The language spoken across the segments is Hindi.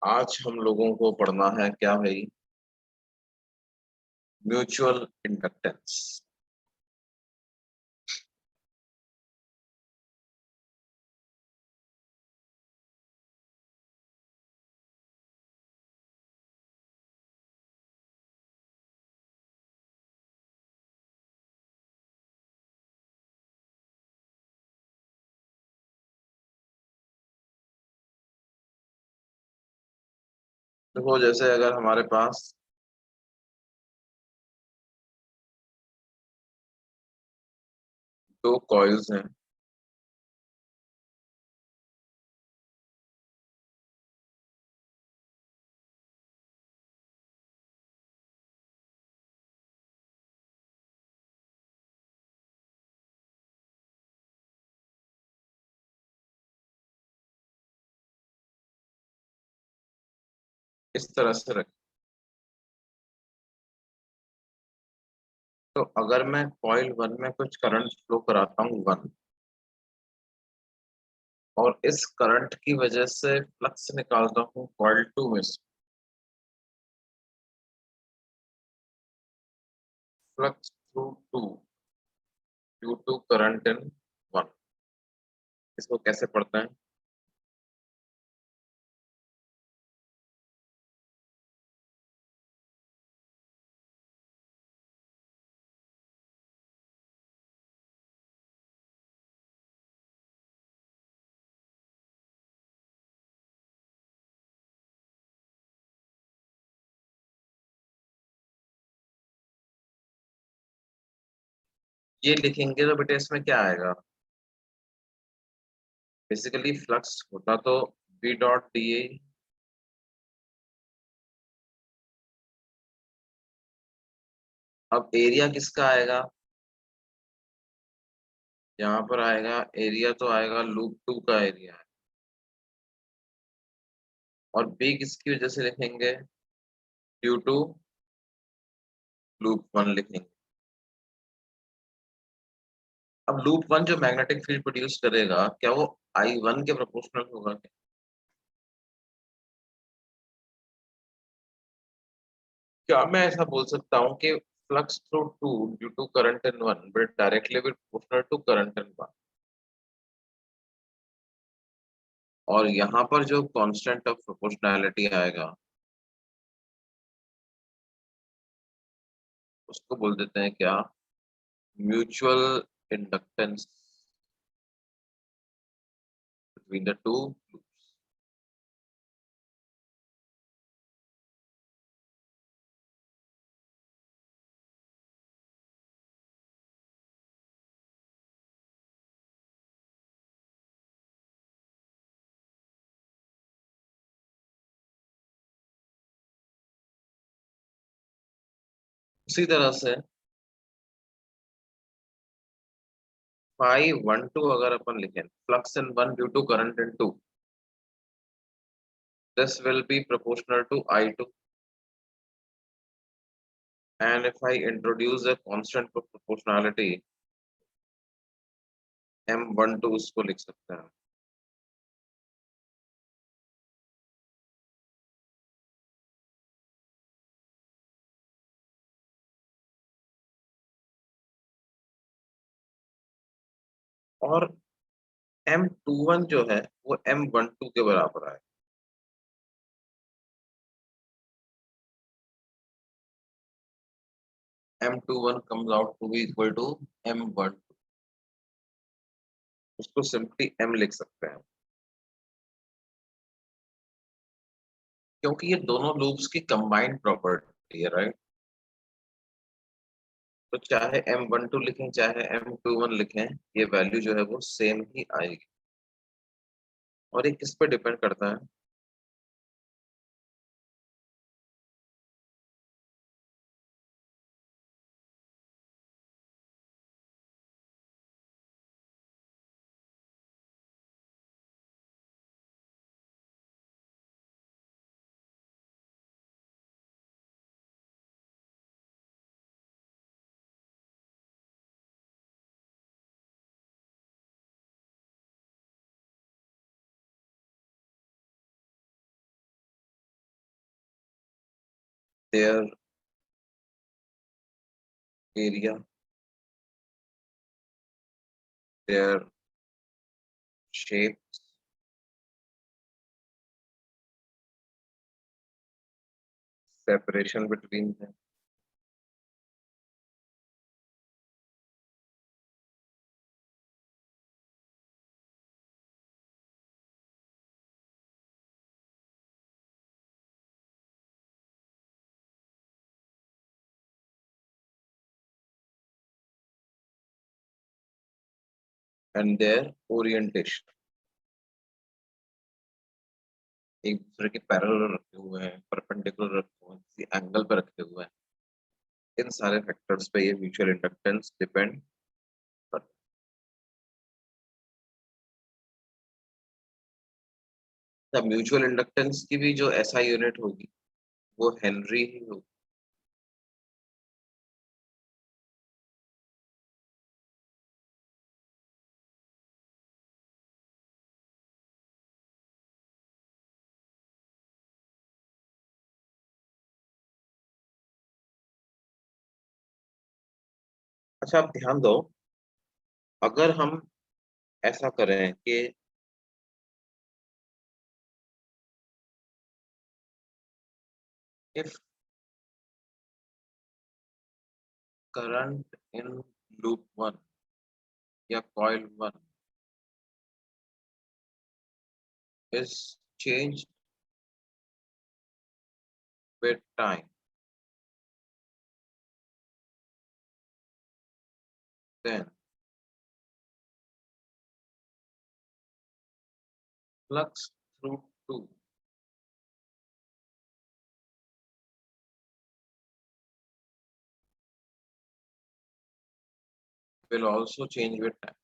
आज हम लोगों को पढ़ना है क्या भाई? Mutual inductance. देखो, जैसे अगर हमारे पास दो कॉइल्स हैं। इस तरह से रख। तो अगर मैं कॉइल वन में कुछ करंट फ्लो कराता हूँ वन, और इस करंट की वजह से फ्लक्स निकालता हूँ कॉइल टू में से। Flux through two due to current in one. इसको कैसे पढ़ते हैं? ये लिखेंगे तो बेटे इसमें क्या आएगा? बेसिकली फ्लक्स होता तो बी डॉट डी ए। अब एरिया किसका आएगा? यहाँ पर आएगा एरिया, तो आएगा लूप टू का एरिया। और बी किसकी वजह से लिखेंगे? ड्यू टू लूप वन लिखेंगे। अब लूप वन जो मैग्नेटिक फील्ड प्रोड्यूस करेगा, क्या वो आई वन के प्रोपोर्शनल होगा क्या? क्या मैं ऐसा बोल सकता हूँ कि flux through two due to current in one but directly will proportional to current in one? और यहाँ पर जो कांस्टेंट ऑफ प्रोपोर्शनैलिटी आएगा, उसको बोल देते हैं क्या? Mutual inductance between the two. उसी तरह से फाइव वन टू अगर अपन लिखें, flux in one due to current in two, this will be proportional to I2, and if I introduce a constant for proportionality M12, उसको लिख सकते हैं। और M21 जो है वो M12 के बराबर है। M21 comes out to be equal to M12, उसको सिंपली M लिख सकते हैं, क्योंकि ये दोनों लूप्स की कंबाइंड प्रॉपर्टी है, राइट? तो चाहे M12 लिखें चाहे M21 लिखें, ये वैल्यू जो है वो सेम ही आएगी। और ये किस पे डिपेंड करता है? their area, their shape, separation between them, and their orientation. एक दूसरे के पैरेलल रखे हुए हैं, परपेंडिकुलर रखे हुए हैं, किसी एंगल पे रखे हुए हैं, इन सारे फैक्टर्स पे ये म्यूचुअल इंडक्टेंस डिपेंड करता है। म्यूचुअल इंडक्टेंस की भी जो एसआई यूनिट होगी वो हेनरी ही होगी। अच्छा, आप ध्यान दो, अगर हम ऐसा करें कि if current in loop 1 या coil 1 is changed with time, then flux through 2 will also change with time,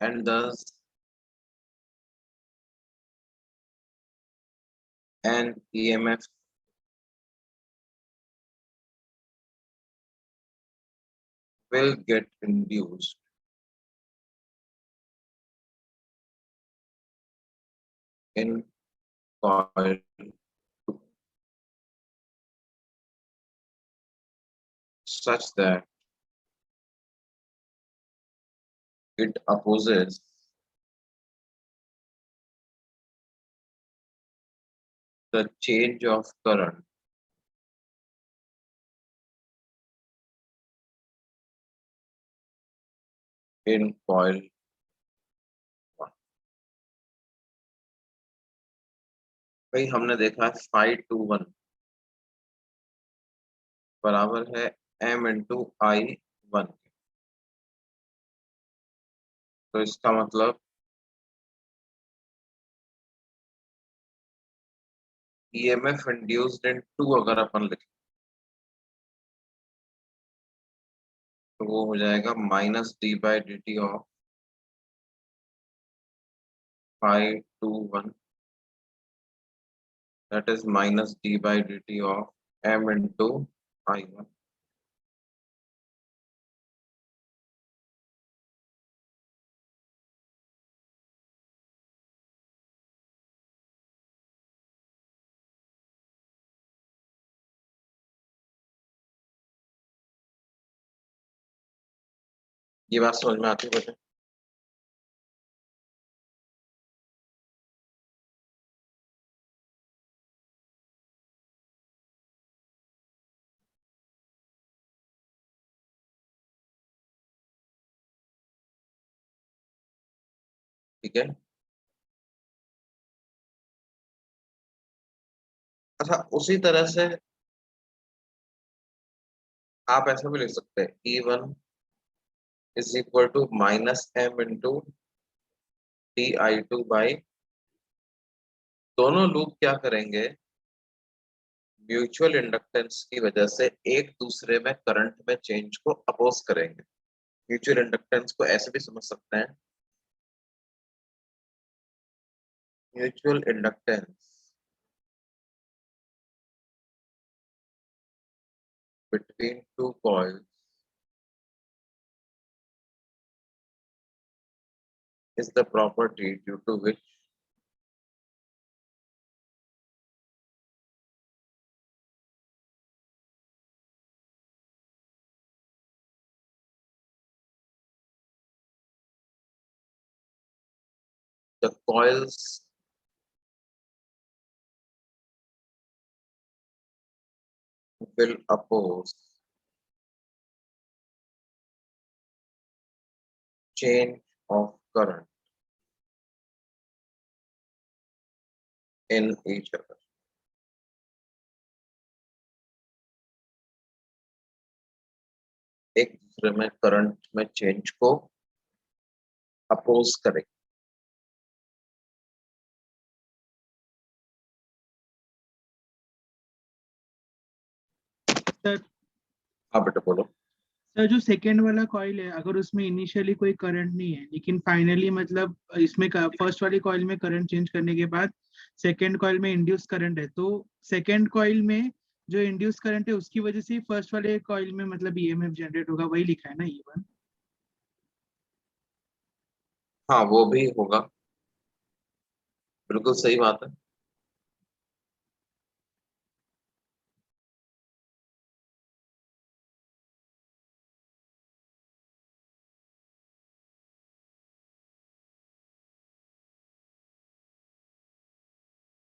and thus an EMF will get induced in coil 2 such that it opposes the change of current in coil 1। भाई हमने देखा है phi 21 बराबर है m इंटू I1, तो इसका मतलब EMF induced in 2 अगर अपन लिखें तो वो हो जाएगा minus D by D T of phi 21, that is minus d by dt of m into I1। ये बात समझ में आती है बेटे? ठीक है। अच्छा, उसी तरह से आप ऐसा भी लिख सकते हैं E1 is equal to minus M into T I two by, दोनों लूप क्या करेंगे, म्यूचुअल इंडक्टेंस की वजह से एक दूसरे में करंट में चेंज को अपोज करेंगे। म्यूचुअल इंडक्टेंस को ऐसे भी समझ सकते हैं, mutual inductance between two coils is the property due to which the coils will oppose change of current in each other. एक दूसरे में करंट में चेंज को अपोज करें. सर हाँ बेटा बोलो. सर जो सेकेंड वाला कॉइल है, अगर उसमें इनिशियली कोई करंट नहीं है, लेकिन फाइनली मतलब इसमें फर्स्ट वाली कॉइल में करंट चेंज करने के बाद सेकेंड कॉइल में इंड्यूस करंट है, तो सेकेंड कॉइल में जो इंड्यूस करंट है उसकी वजह से फर्स्ट वाले कॉइल में मतलब ईएमएफ जनरेट होगा, वही लिखा है ना ये बात? हाँ वो भी होगा, बिल्कुल सही बात है.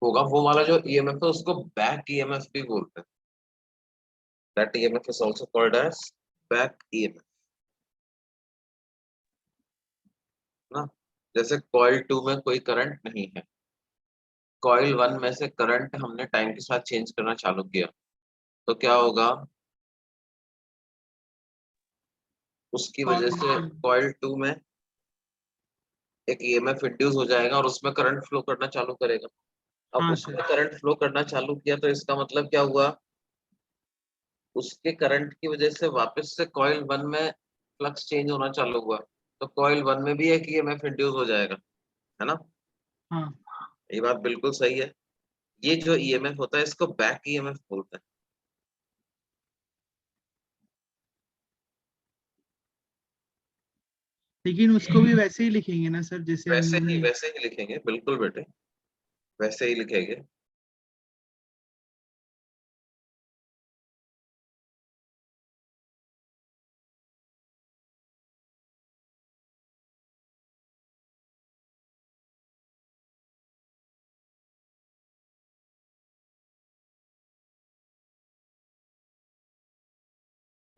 होगा. वो वाला जो ईएमएफ है उसको बैक ईएमएफ भी बोलते हैं. That EMF is also called as back EMF ना. जैसे कॉइल 2 में कोई करंट नहीं है, कॉइल 1 में से करंट हमने टाइम के साथ चेंज करना चालू किया, तो क्या होगा, उसकी वजह से कॉइल 2 में एक ईएमएफ इंड्यूस हो जाएगा और उसमें करंट फ्लो करना चालू करेगा. अब हाँ उसमें सर। करंट फ्लो करना चालू किया तो इसका मतलब क्या हुआ, उसके करंट की वजह से वापस से कॉइल 1 में फ्लक्स चेंज होना चालू हुआ, तो कॉइल 1 में भी एक ईएमएफ इंड्यूस हो जाएगा, है ना. हाँ, ये बात बिल्कुल सही है. ये जो ईएमएफ होता है इसको बैक ईएमएफ बोलते हैं. लेकिन उसको भी वैसे ही लिखेंगे ना सर जैसे हम लोग ने? वैसे ही लिखेंगे, बिल्कुल बेटे, वैसे ही लिखेंगे.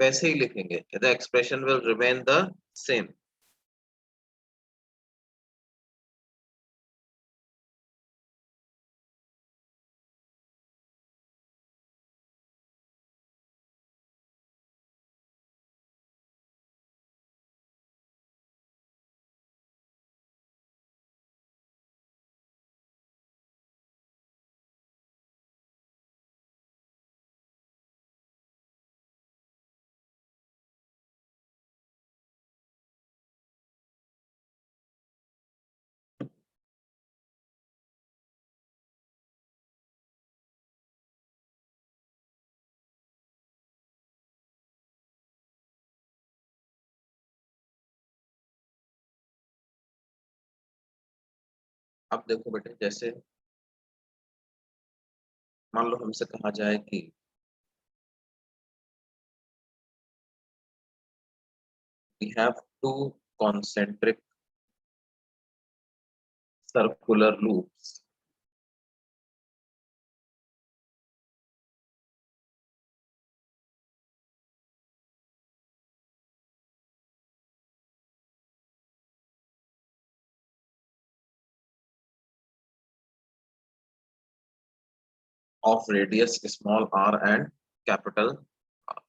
वैसे ही लिखेंगे. The expression will remain the same. अब देखो बेटे, जैसे मान लो हमसे कहा जाए कि we have two concentric circular loops of radius small r and capital R.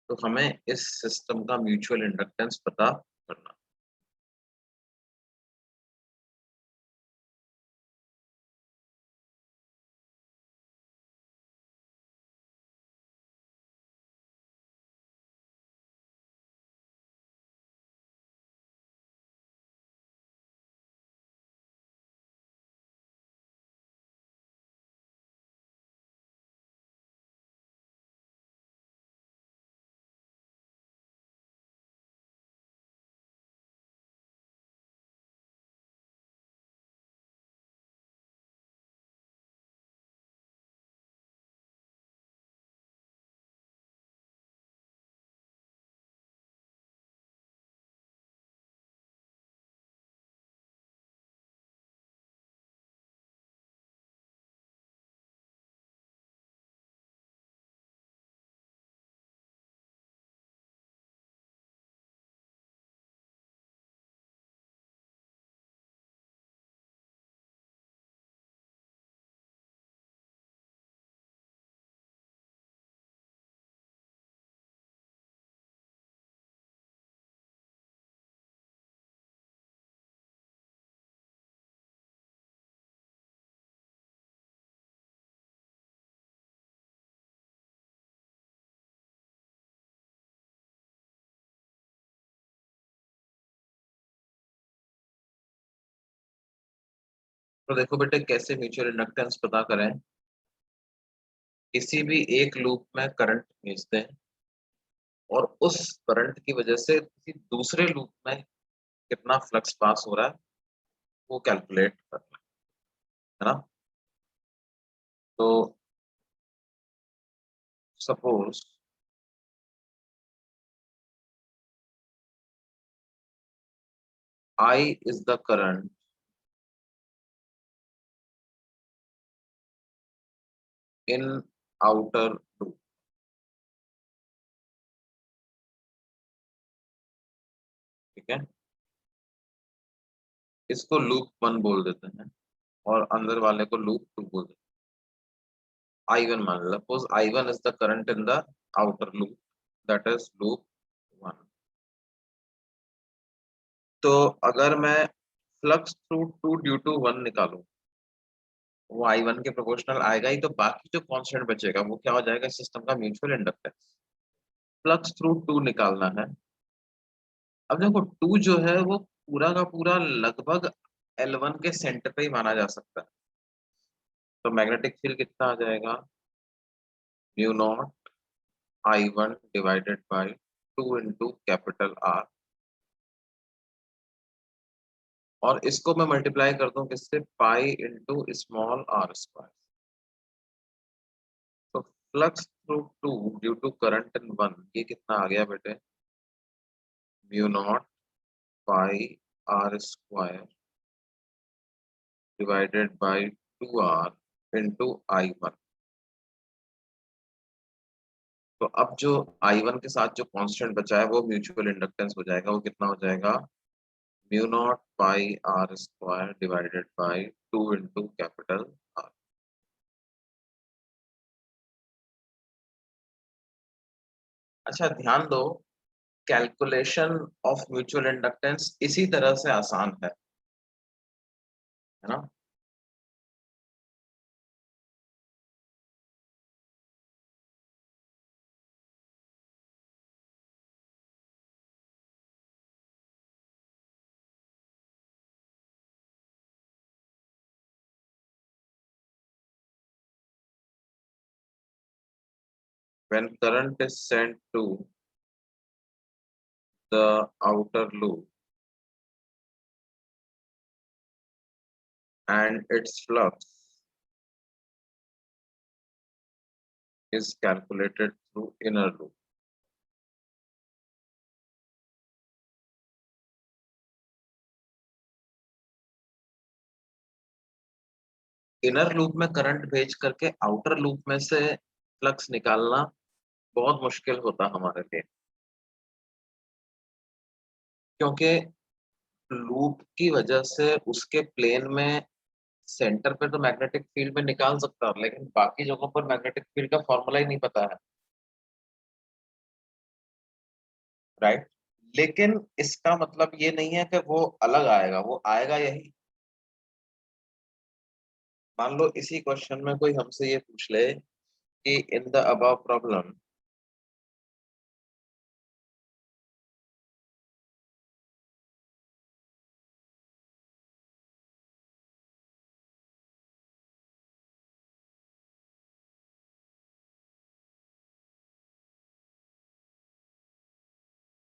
तो हमें इस सिस्टम का म्यूचुअल इंडक्टेंस पता करना. तो देखो बेटे कैसे म्यूचुअल इंडक्टेंस पता करें। किसी भी एक लूप में करंट भेजते हैं और उस करंट की वजह से किसी दूसरे लूप में कितना फ्लक्स पास हो रहा है वो कैलकुलेट करना है ना। तो suppose I is the current in outer loop, ठीक है। इसको लूप 1 बोल देते हैं और अंदर वाले को लूप 2 बोल देते हैं। I1 मान लो, suppose I1 is the current in the outer loop, that is loop 1। तो अगर मैं फ्लक्स थ्रू 2 ड्यू टू 1 निकालूं, वो I1 के प्रोपोर्शनल आएगा ही, तो बाकी जो कांस्टेंट बचेगा वो क्या हो जाएगा, सिस्टम का म्यूचुअल इंडक्टेंस। फ्लक्स थ्रू 2 निकालना है। अब देखो 2 जो है वो पूरा का पूरा लगभग L1 के सेंटर पे ही माना जा सकता है। तो मैग्नेटिक फील्ड कितना आ जाएगा, mu naught I1 divided by 2 into capital R, और इसको मैं मल्टीप्लाई कर दूं किससे, pi into small r square. तो flux through 2 due to current in 1, ये कितना आ गया बेटे, mu naught pi r square divided by 2r into I1। तो अब जो I1 के साथ जो कांस्टेंट बचा है वो म्यूचुअल इंडक्टेंस हो जाएगा, वो कितना हो जाएगा, mu naught pi r square divided by 2 into capital R। अच्छा ध्यान दो, कैलकुलेशन ऑफ म्यूचुअल इंडक्टेंस इसी तरह से आसान है ना। When current is sent to the outer loop and its flux is calculated through inner loop। Inner loop में करंट भेज करके आउटर लूप में से फ्लक्स निकालना बहुत मुश्किल होता हमारे लिए, क्योंकि लूप की वजह से उसके प्लेन में सेंटर पे तो मैग्नेटिक फील्ड में निकाल सकता है, लेकिन बाकी जगहों पर मैग्नेटिक फील्ड का फॉर्मूला ही नहीं पता है, राइट। लेकिन इसका मतलब ये नहीं है कि वो अलग आएगा, वो आएगा यही। मान लो इसी क्वेश्चन में कोई हमसे ये पूछ ले कि in the above problem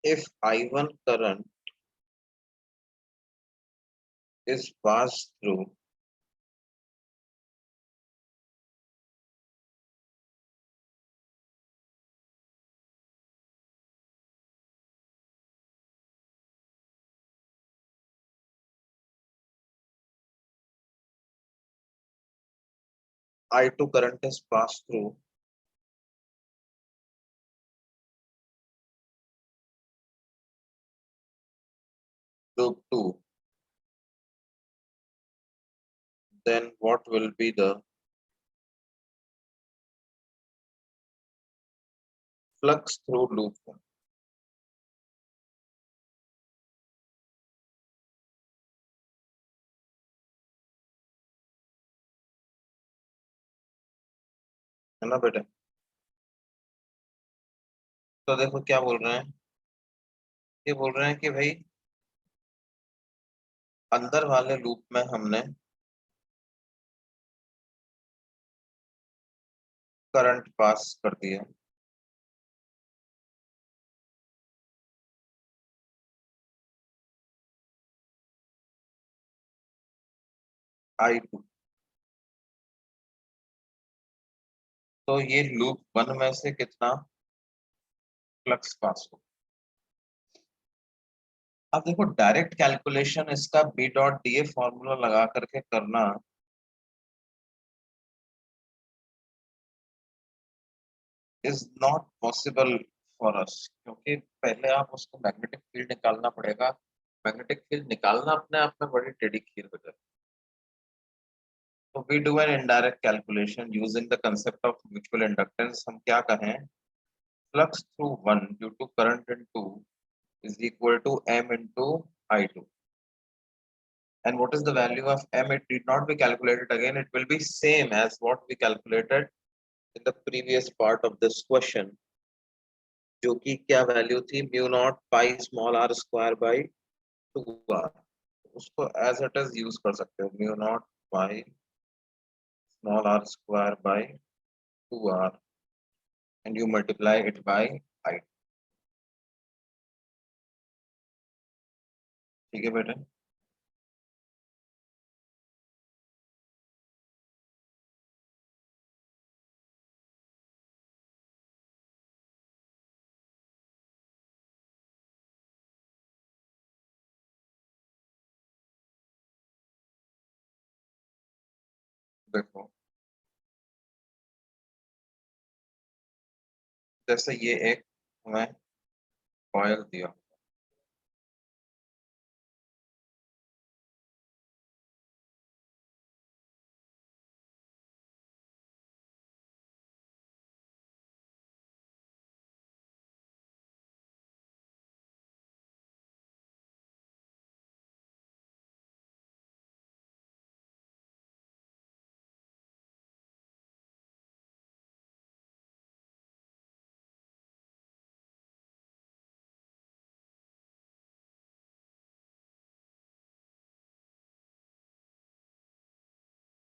if I1 current is passed through I2 current is passed through loop 2, then what will be the flux through loop 1? है ना बेटे। तो देखो क्या बोल रहे हैं, ये बोल रहे हैं कि भाई अंदर वाले लूप में हमने करंट पास कर दिया, I2, तो ये लूप 1 में से कितना फ्लक्स पास हो। अब देखो डायरेक्ट कैलकुलेशन इसका B dot D A formula लगा करके करना is not possible for us, क्योंकि पहले आप उसको मैग्नेटिक फील्ड निकालना पड़ेगा। मैग्नेटिक फील्ड निकालना अपने आप में बड़ी टेढ़ी खीर हो जाती है। तो we do an indirect calculation using the concept of mutual inductance. हम क्या कहें, flux through 1 due to current in 2 is equal to m into I2. And what is the value of m? It need not be calculated again. It will be same as what we calculated in the previous part of this question, जो कि क्या वैल्यू थी, mu naught pi small R square by 2r। उसको एज इट इज यूज कर सकते हो, mu naught pi small R square by 2r and you multiply it by I। ठीक है बेटा। देखो जैसे ये एक हमें कॉइल दिया,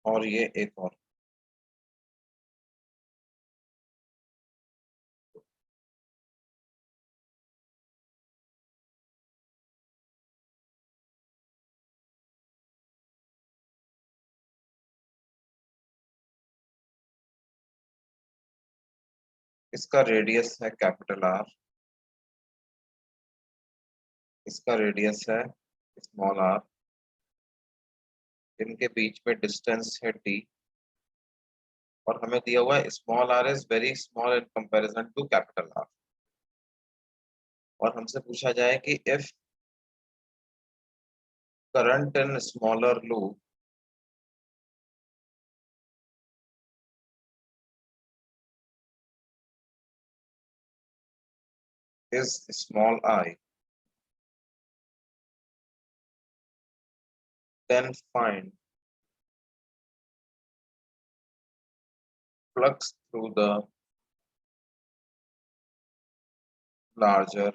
और ये एक और, इसका रेडियस है कैपिटल आर, इसका रेडियस है स्मॉल आर, इनके बीच में डिस्टेंस है डी, और हमें दिया हुआ है small R is very small in comparison to capital R. और हमसे पूछा जाए कि if current in smaller loop is small I, then find flux through the larger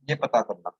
ये पता करना।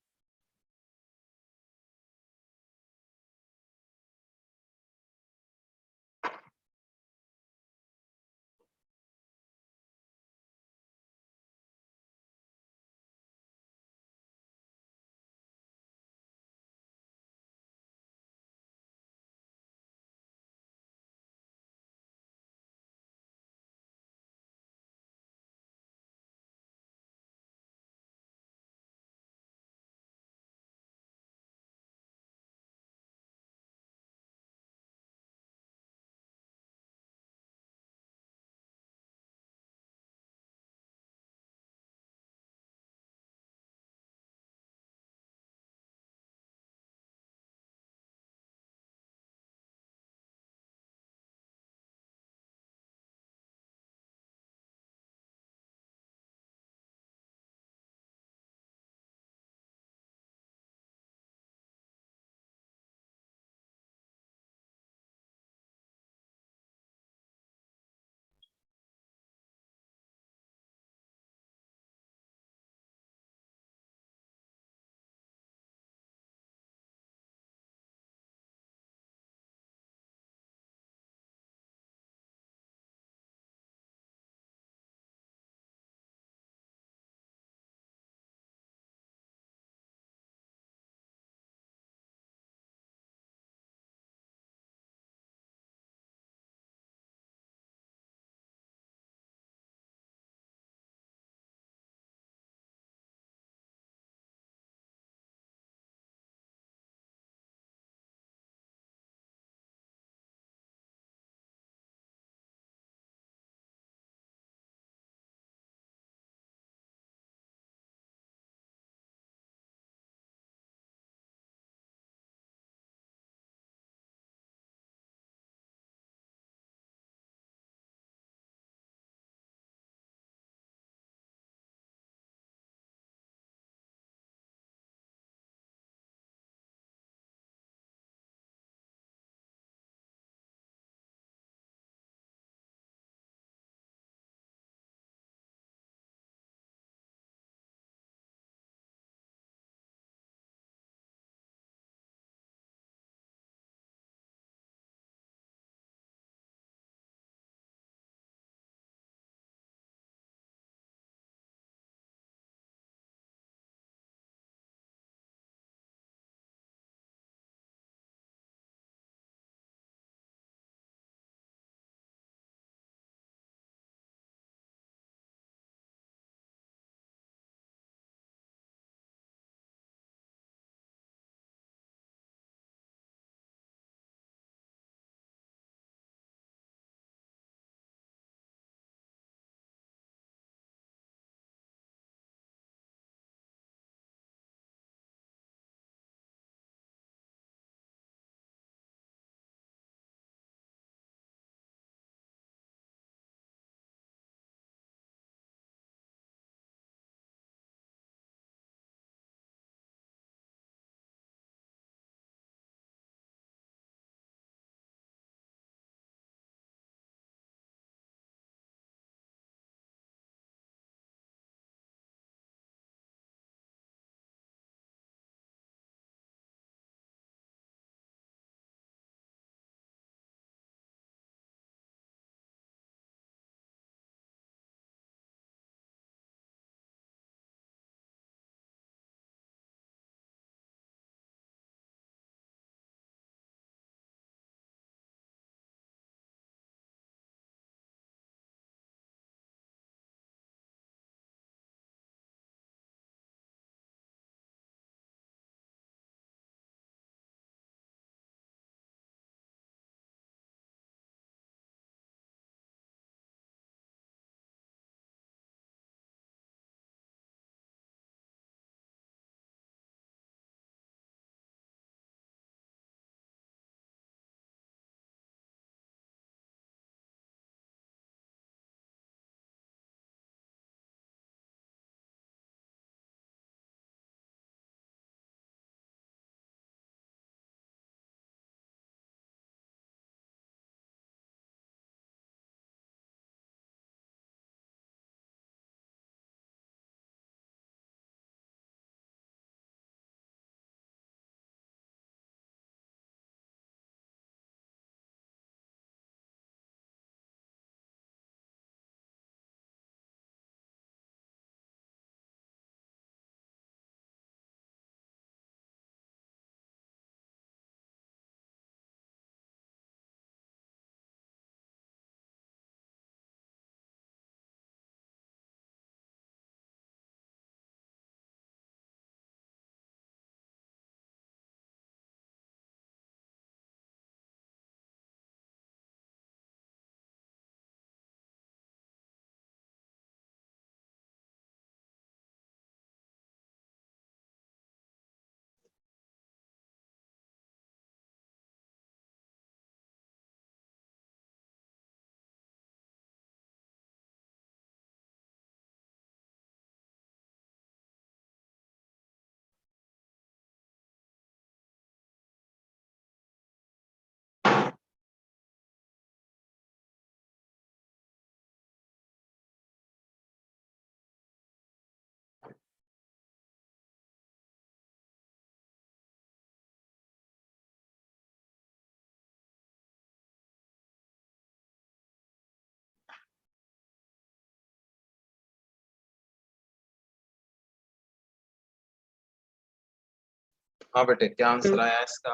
हाँ बेटे, क्या तो आंसर आया इसका?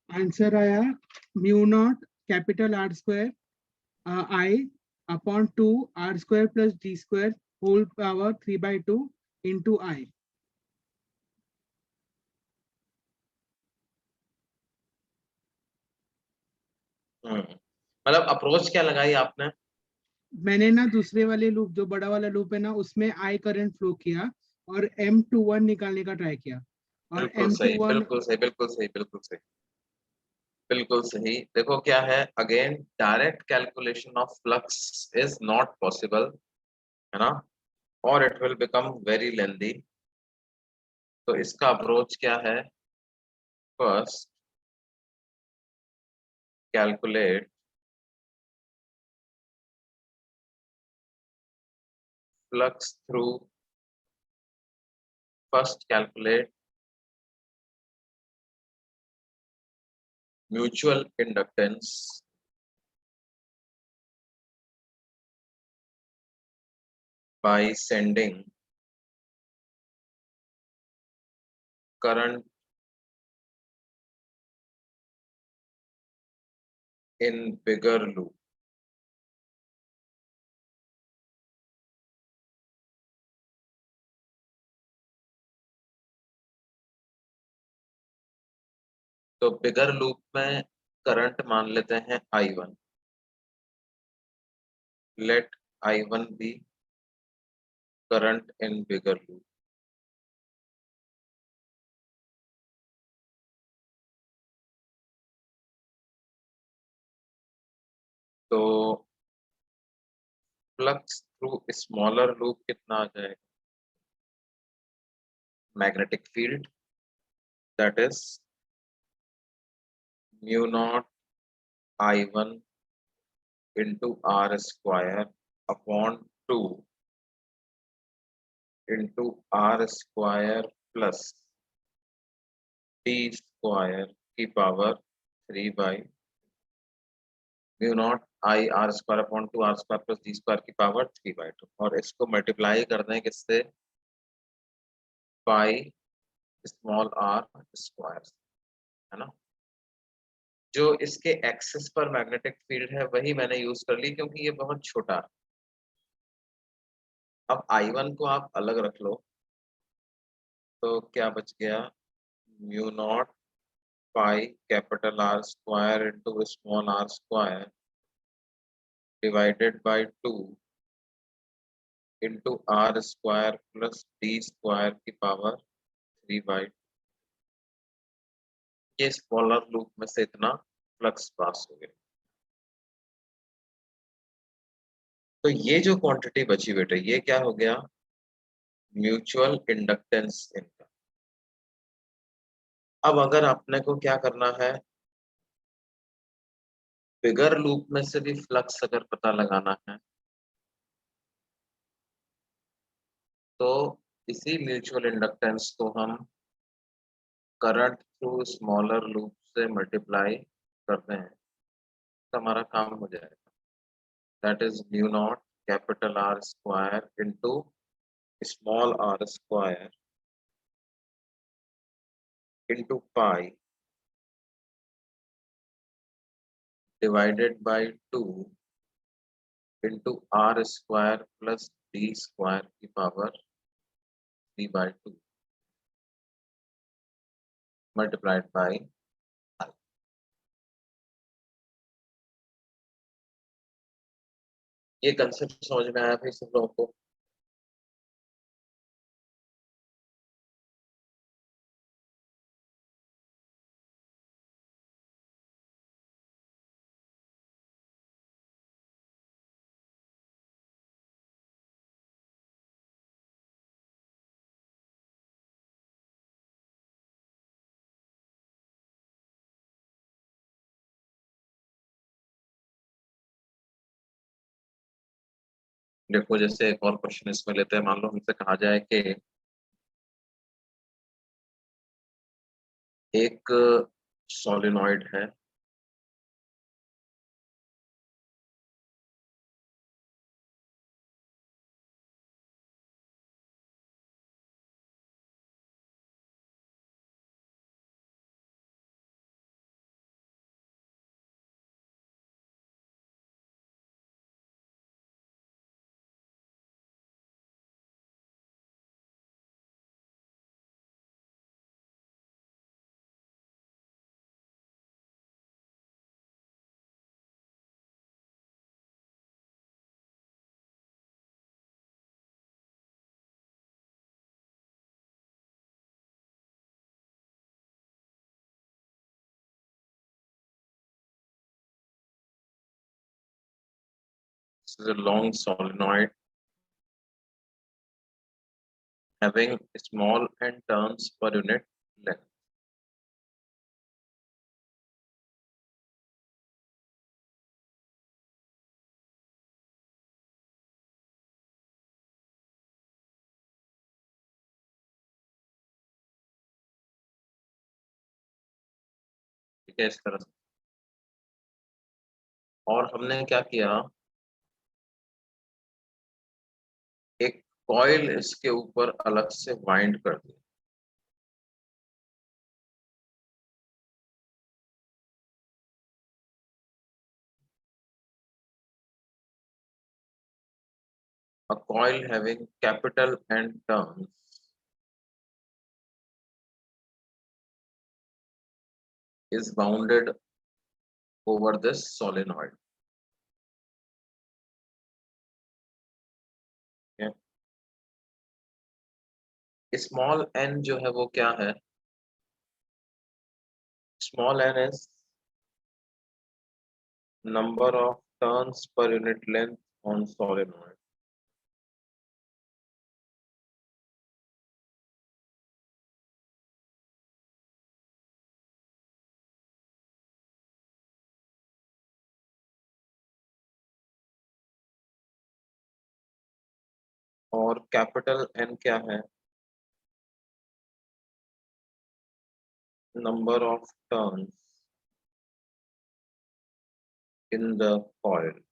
आंसर आया mu naught capital R square I upon 2 R square plus D square whole power 3/2 into I. मतलब अप्रोच क्या लगाई आपने? मैंने ना दूसरे वाले लूप, जो बड़ा वाला लूप है ना, उसमें आई करंट फ्लो किया और M21 निकालने का ट्राई किया। और बिल्कुल सही, M21 बिल्कुल सही, बिल्कुल सही, बिल्कुल सही, बिल्कुल सही। देखो क्या है, again direct calculation of flux is not possible, है ना, और it will become very lengthy. तो इसका अप्रोच क्या है? First calculate flux through, first calculate mutual inductance by sending current in bigger loop. तो बिगर लूप में करंट मान लेते हैं I1, let I1 be current in bigger loop. तो फ्लक्स थ्रू स्मॉलर लूप कितना आ जाएगा? Magnetic field, that is mu naught I1 into R square upon 2 into R square plus T square की power 3 mu naught I R square upon 2 R square plus D square की पावर 3/2, और इसको मल्टीप्लाई कर दें किससे? पाई स्मॉल आर स्क्वायर, है ना। जो इसके एक्सिस पर मैग्नेटिक फील्ड है वही मैंने यूज कर ली, क्योंकि ये बहुत छोटा है। अब I1 को आप अलग रख लो, तो क्या बच गया? Mu naught pi capital R square into small R square divided by 2 into R square plus D square की पावर 3/2। ये स्मॉलर लूप में से इतना फ्लक्स पास हो गया। तो ये जो क्वांटिटी बची बेटा, ये क्या हो गया? म्यूचुअल इंडक्टेंस इनका। अब अगर आपने को क्या करना है, बिगर लूप में से भी फ्लक्स अगर पता लगाना है, तो इसी म्यूचुअल इंडक्टेंस को हम करंट थ्रू स्मॉलर लूप से मल्टीप्लाई करते हैं, तो हमारा काम हो जाएगा। That is mu naught capital R square into small R square into pi divided by 2 into R square plus D square की पावर 3/2 मल्टीप्लाइड बाई। ये कंसेप्ट समझ में आया भाई सब लोगों को? देखो जैसे एक और क्वेश्चन इसमें लेते हैं। मान लो हमसे कहा जाए कि एक सोलिनॉइड है, This is a long solenoid having small n turns per unit length. ठीक है, इस तरह से। और हमने क्या किया, एक कॉइल इसके ऊपर अलग से वाइंड कर दिया। A coil having capital N turns is wounded over this solenoid. Small n जो है वो क्या है, small n is number of turns per unit length on solenoid. और कैपिटल N क्या है, number of turns in the coil.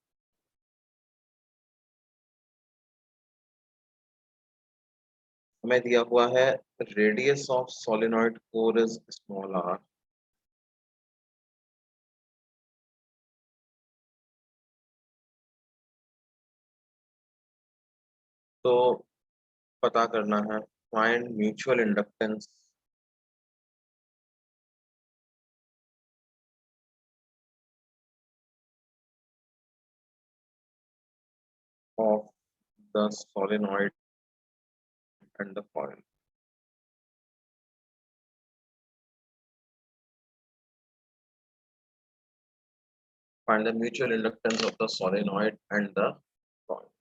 हमें दिया हुआ है radius of solenoid core is small r, तो पता करना है find mutual inductance of the solenoid and the coil. Find the mutual inductance of the solenoid and the coil.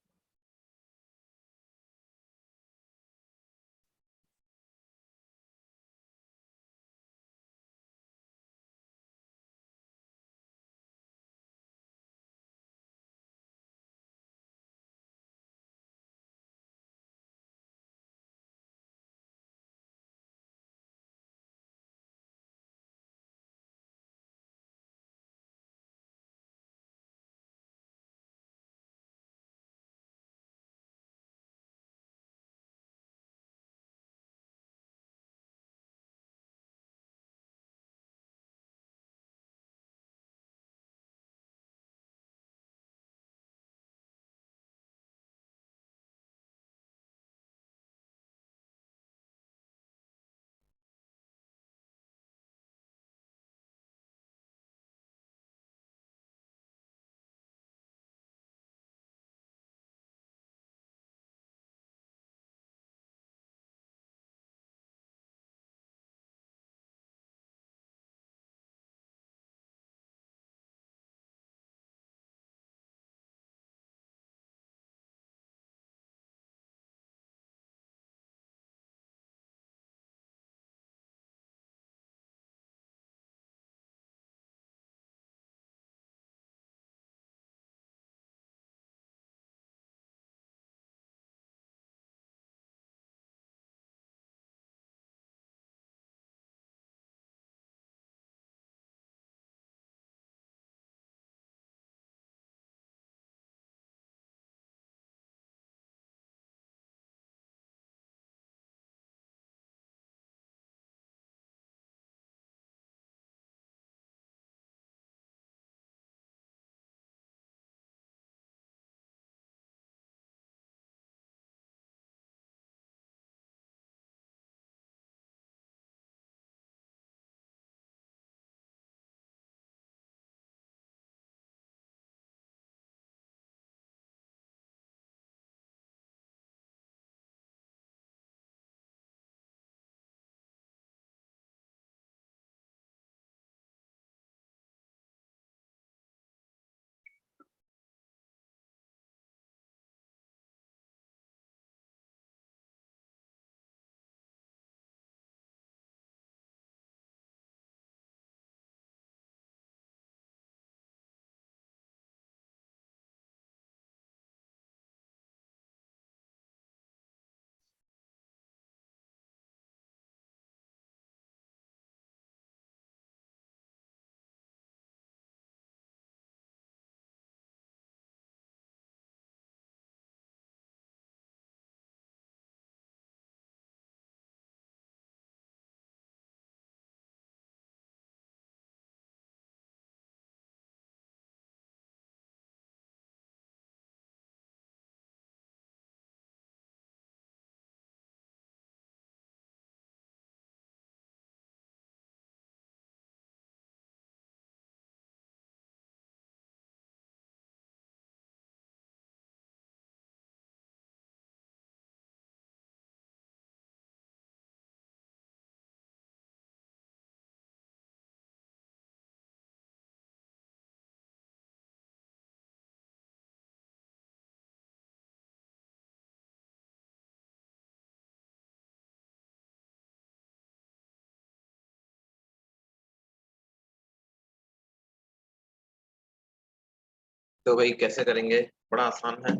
तो भाई कैसे करेंगे, बड़ा आसान है।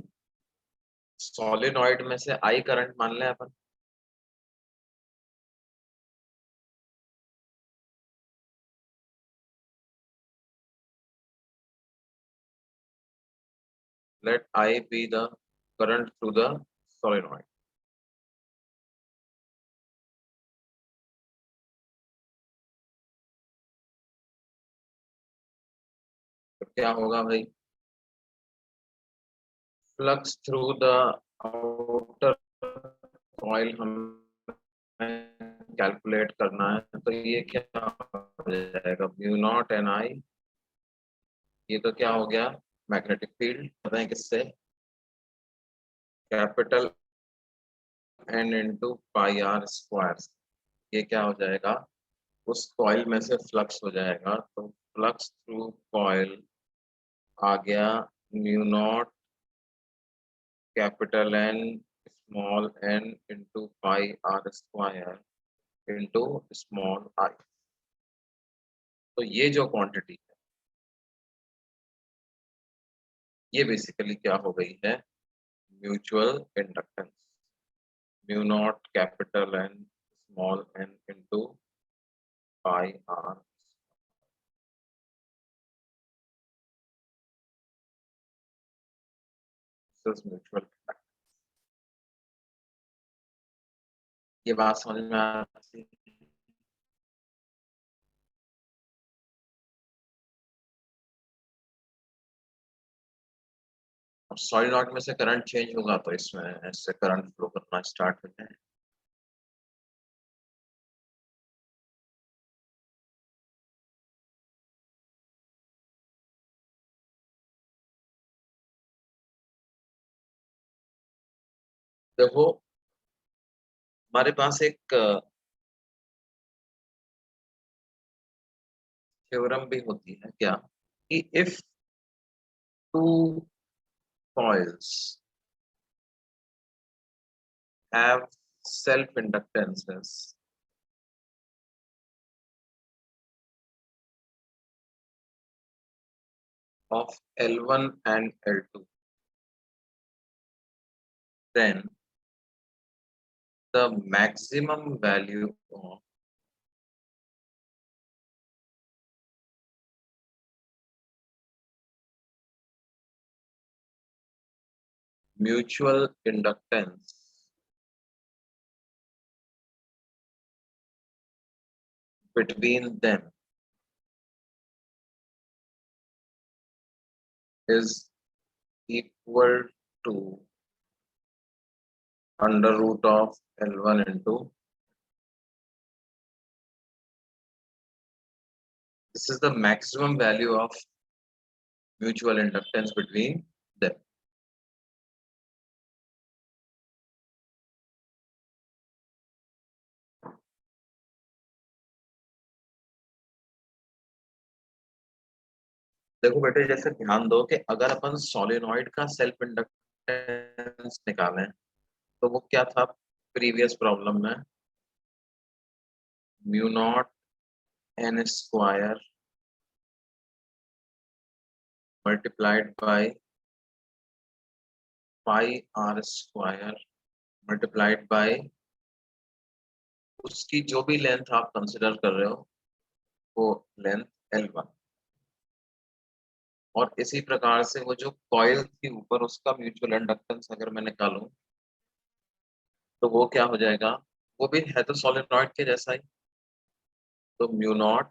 सॉलिनॉइड में से आई करंट मान लें अपन। Let I be the current through the solenoid. तो क्या होगा भाई, flux through the outer coil हमें कैलकुलेट करना है। तो ये क्या हो जाएगा, म्यू नॉट एन आई, ये तो क्या हो गया, मैग्नेटिक फील्ड। बताएं किससे, capital N into pi R square. ये क्या हो जाएगा, उस कॉइल में से फ्लक्स हो जाएगा। तो फ्लक्स थ्रू कॉइल आ गया mu naught capital N small N into pi R square into small I. तो ये जो क्वांटिटी है ये बेसिकली क्या हो गई है, mutual inductance, mu naught capital N small N into pi R. Mutual, ये बात समझ में आती है? अब सॉलिनॉइड में से करंट चेंज होगा तो इसमें ऐसे करंट फ्लो करना स्टार्ट हो जाए। देखो हमारे पास एक थ्योरम भी होती है क्या, कि if two coils have self inductances of L1 and L2, then the maximum value of mutual inductance between them is equal to under root of L1 into, this is the maximum value of mutual inductance between them. देखो बेटे, जैसे ध्यान दो कि अगर अपन सोलेनॉइड का सेल्फ इंडक्टेंस निकालें तो वो क्या था प्रीवियस प्रॉब्लम में, mu naught N square multiplied by pi R square multiplied by उसकी जो भी लेंथ आप कंसिडर कर रहे हो वो लेंथ L1। और इसी प्रकार से वो जो कॉइल थी ऊपर उसका म्यूचुअल इंडक्टेंस अगर मैं निकालूं तो वो क्या हो जाएगा, वो भी है तो सॉलिनॉइड के जैसा ही। तो म्यू नॉट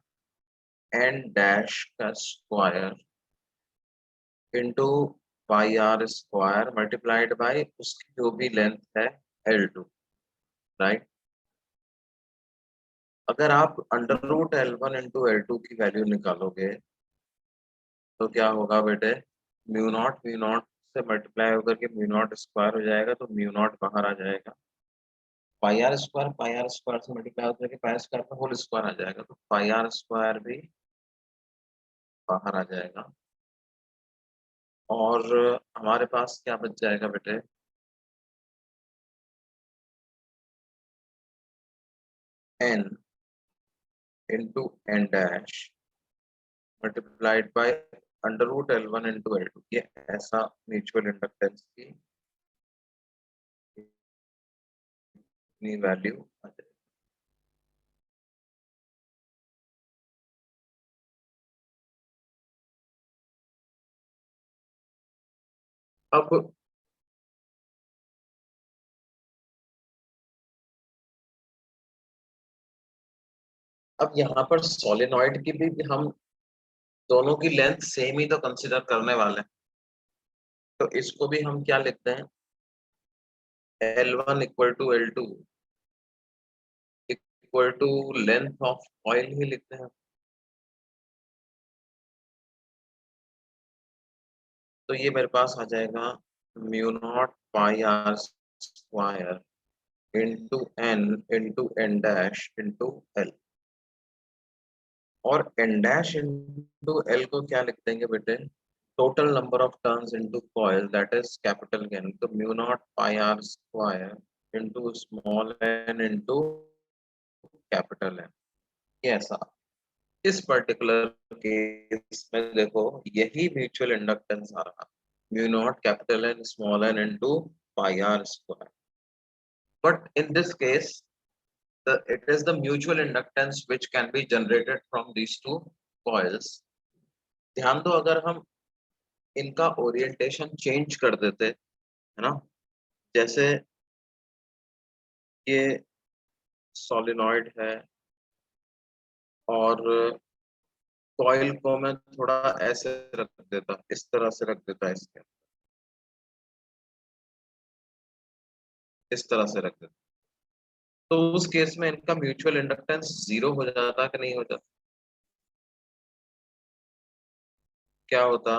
एन डैश का square into pi R square multiplied by उसकी जो भी लेंथ है L2, राइट। अगर आप under root L1 into L2 की वैल्यू निकालोगे तो क्या होगा बेटे, म्यू नॉट से मल्टीप्लाई होकर के म्यू नॉट स्क्वायर हो जाएगा, तो म्यू नॉट बाहर आ जाएगा। पाई आर स्क्वायर से मल्टीप्लाई होकर के पाई स्क्वायर का होल स्क्वायर आ जाएगा, तो पाई आर स्क्वायर भी बाहर आ जाएगा। और हमारे पास क्या बच जाएगा बेटे, N into N dash multiplied by under root L1 into L2, ये ऐसा म्यूचुअल इंडक्टेंस की वैल्यू आ जाएगी। अब यहाँ पर सोलेनॉइड की भी हम दोनों की लेंथ सेम ही तो कंसिडर करने वाले हैं, तो इसको भी हम क्या लिखते हैं, L1 equal to L2 equal to length of coil ही लिखते हैं। तो ये मेरे पास आ जाएगा mu naught pi R square into N dash into L, और एन डैश इंटू एल को क्या लिख देंगे बेटे, total number of turns into coil, that is capital N, तो mu naught pi R square into small N into capital N. ये ऐसा, इस पर्टिकुलर केस में देखो यही म्यूचुअल इंडक्टेंस आ रहा, mu naught capital N small N into pi R square, but in this case it is the mutual inductance which can be generated from these two coils। ध्यान दो, अगर हम इनका ओरिएंटेशन चेंज कर देते है ना, जैसे ये सोलिनॉइड है और कॉइल को मैं थोड़ा ऐसे रख देता, इस तरह से रख देता, इसके इस तरह से रख देता, तो उस केस में इनका म्यूचुअल इंडक्टेंस जीरो हो जाता कि नहीं हो जाता, क्या होता,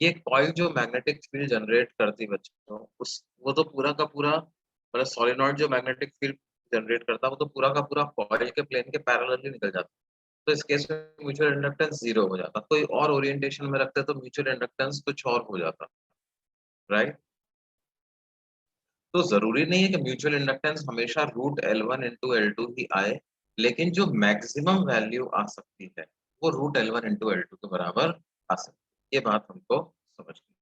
ये कॉइल जो मैग्नेटिक फील्ड जनरेट करती बच्चों, उस वो तो पूरा का पूरा, मतलब सोलिनॉइड जो मैग्नेटिक फील्ड जनरेट करता है वो तो पूरा का पूरा कॉइल के प्लेन के पैरेलली निकल जाता, तो इस केस में म्यूचुअल इंडक्टेंस जीरो हो जाता, कोई और ओरिएंटेशन में रखते तो म्यूचुअल इंडक्टेंस कुछ और हो जाता, राइट। तो जरूरी नहीं है कि म्यूचुअल इंडक्टेंस हमेशा रूट L1 इंटू L2 ही आए, लेकिन जो मैक्सिमम वैल्यू आ सकती है वो रूट L1 इंटू L2 के बराबर आ सकती है, ये बात हमको समझनी है।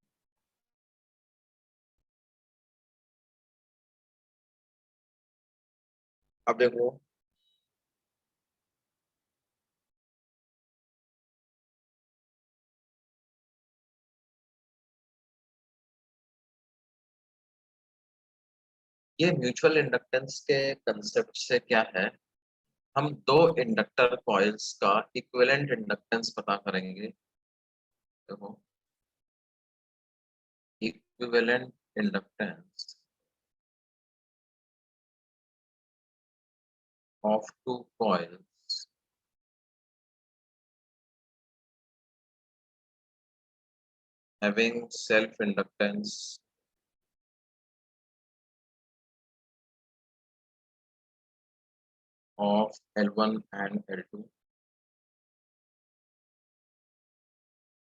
अब देखो, ये म्यूचुअल इंडक्टेंस के कंसेप्ट से क्या है, हम दो इंडक्टर कॉइल्स का इक्विवेलेंट इंडक्टेंस पता करेंगे। देखो, equivalent inductance of two coils having self inductance of L1 and L2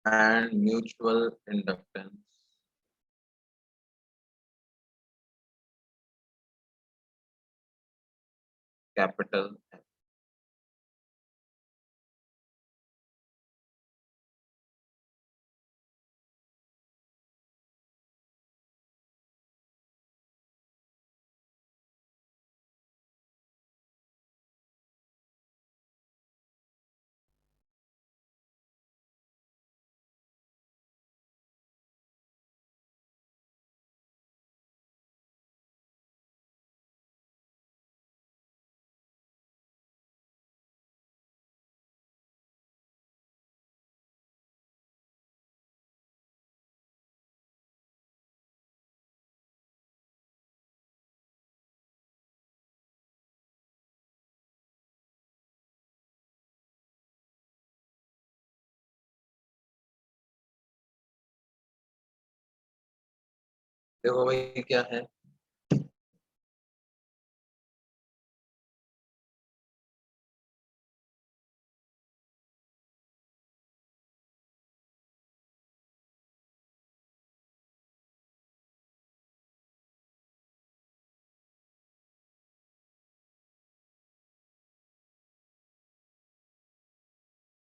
and mutual inductance capital देखो भाई क्या है,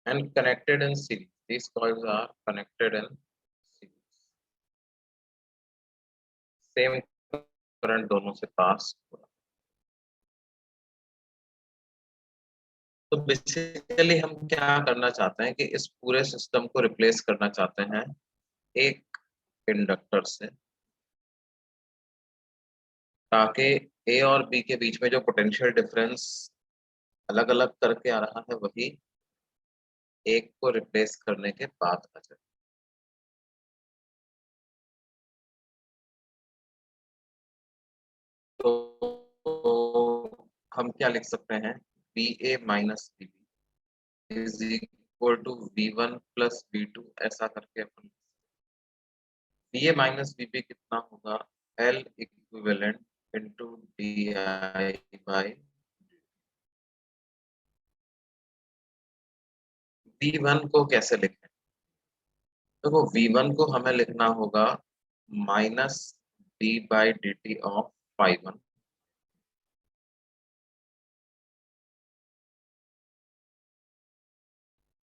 and connected in series. These coils are connected in series. Same current दोनों से पास हो रहा है। तो बेसिकली हम क्या करना चाहते हैं कि इस पूरे सिस्टम को रिप्लेस करना चाहते हैं एक इंडक्टर से, ताकि ए और बी के बीच में जो पोटेंशियल डिफरेंस अलग अलग करके आ रहा है वही एक को रिप्लेस करने के बाद आ जाए। तो हम क्या लिख सकते हैं, B A minus B B is equal to V one plus V two, ऐसा करके अपन B A minus B B कितना होगा, L equivalent into D I by V one को कैसे लिखें। देखो वी वन को हमें लिखना होगा minus D by D T of five one,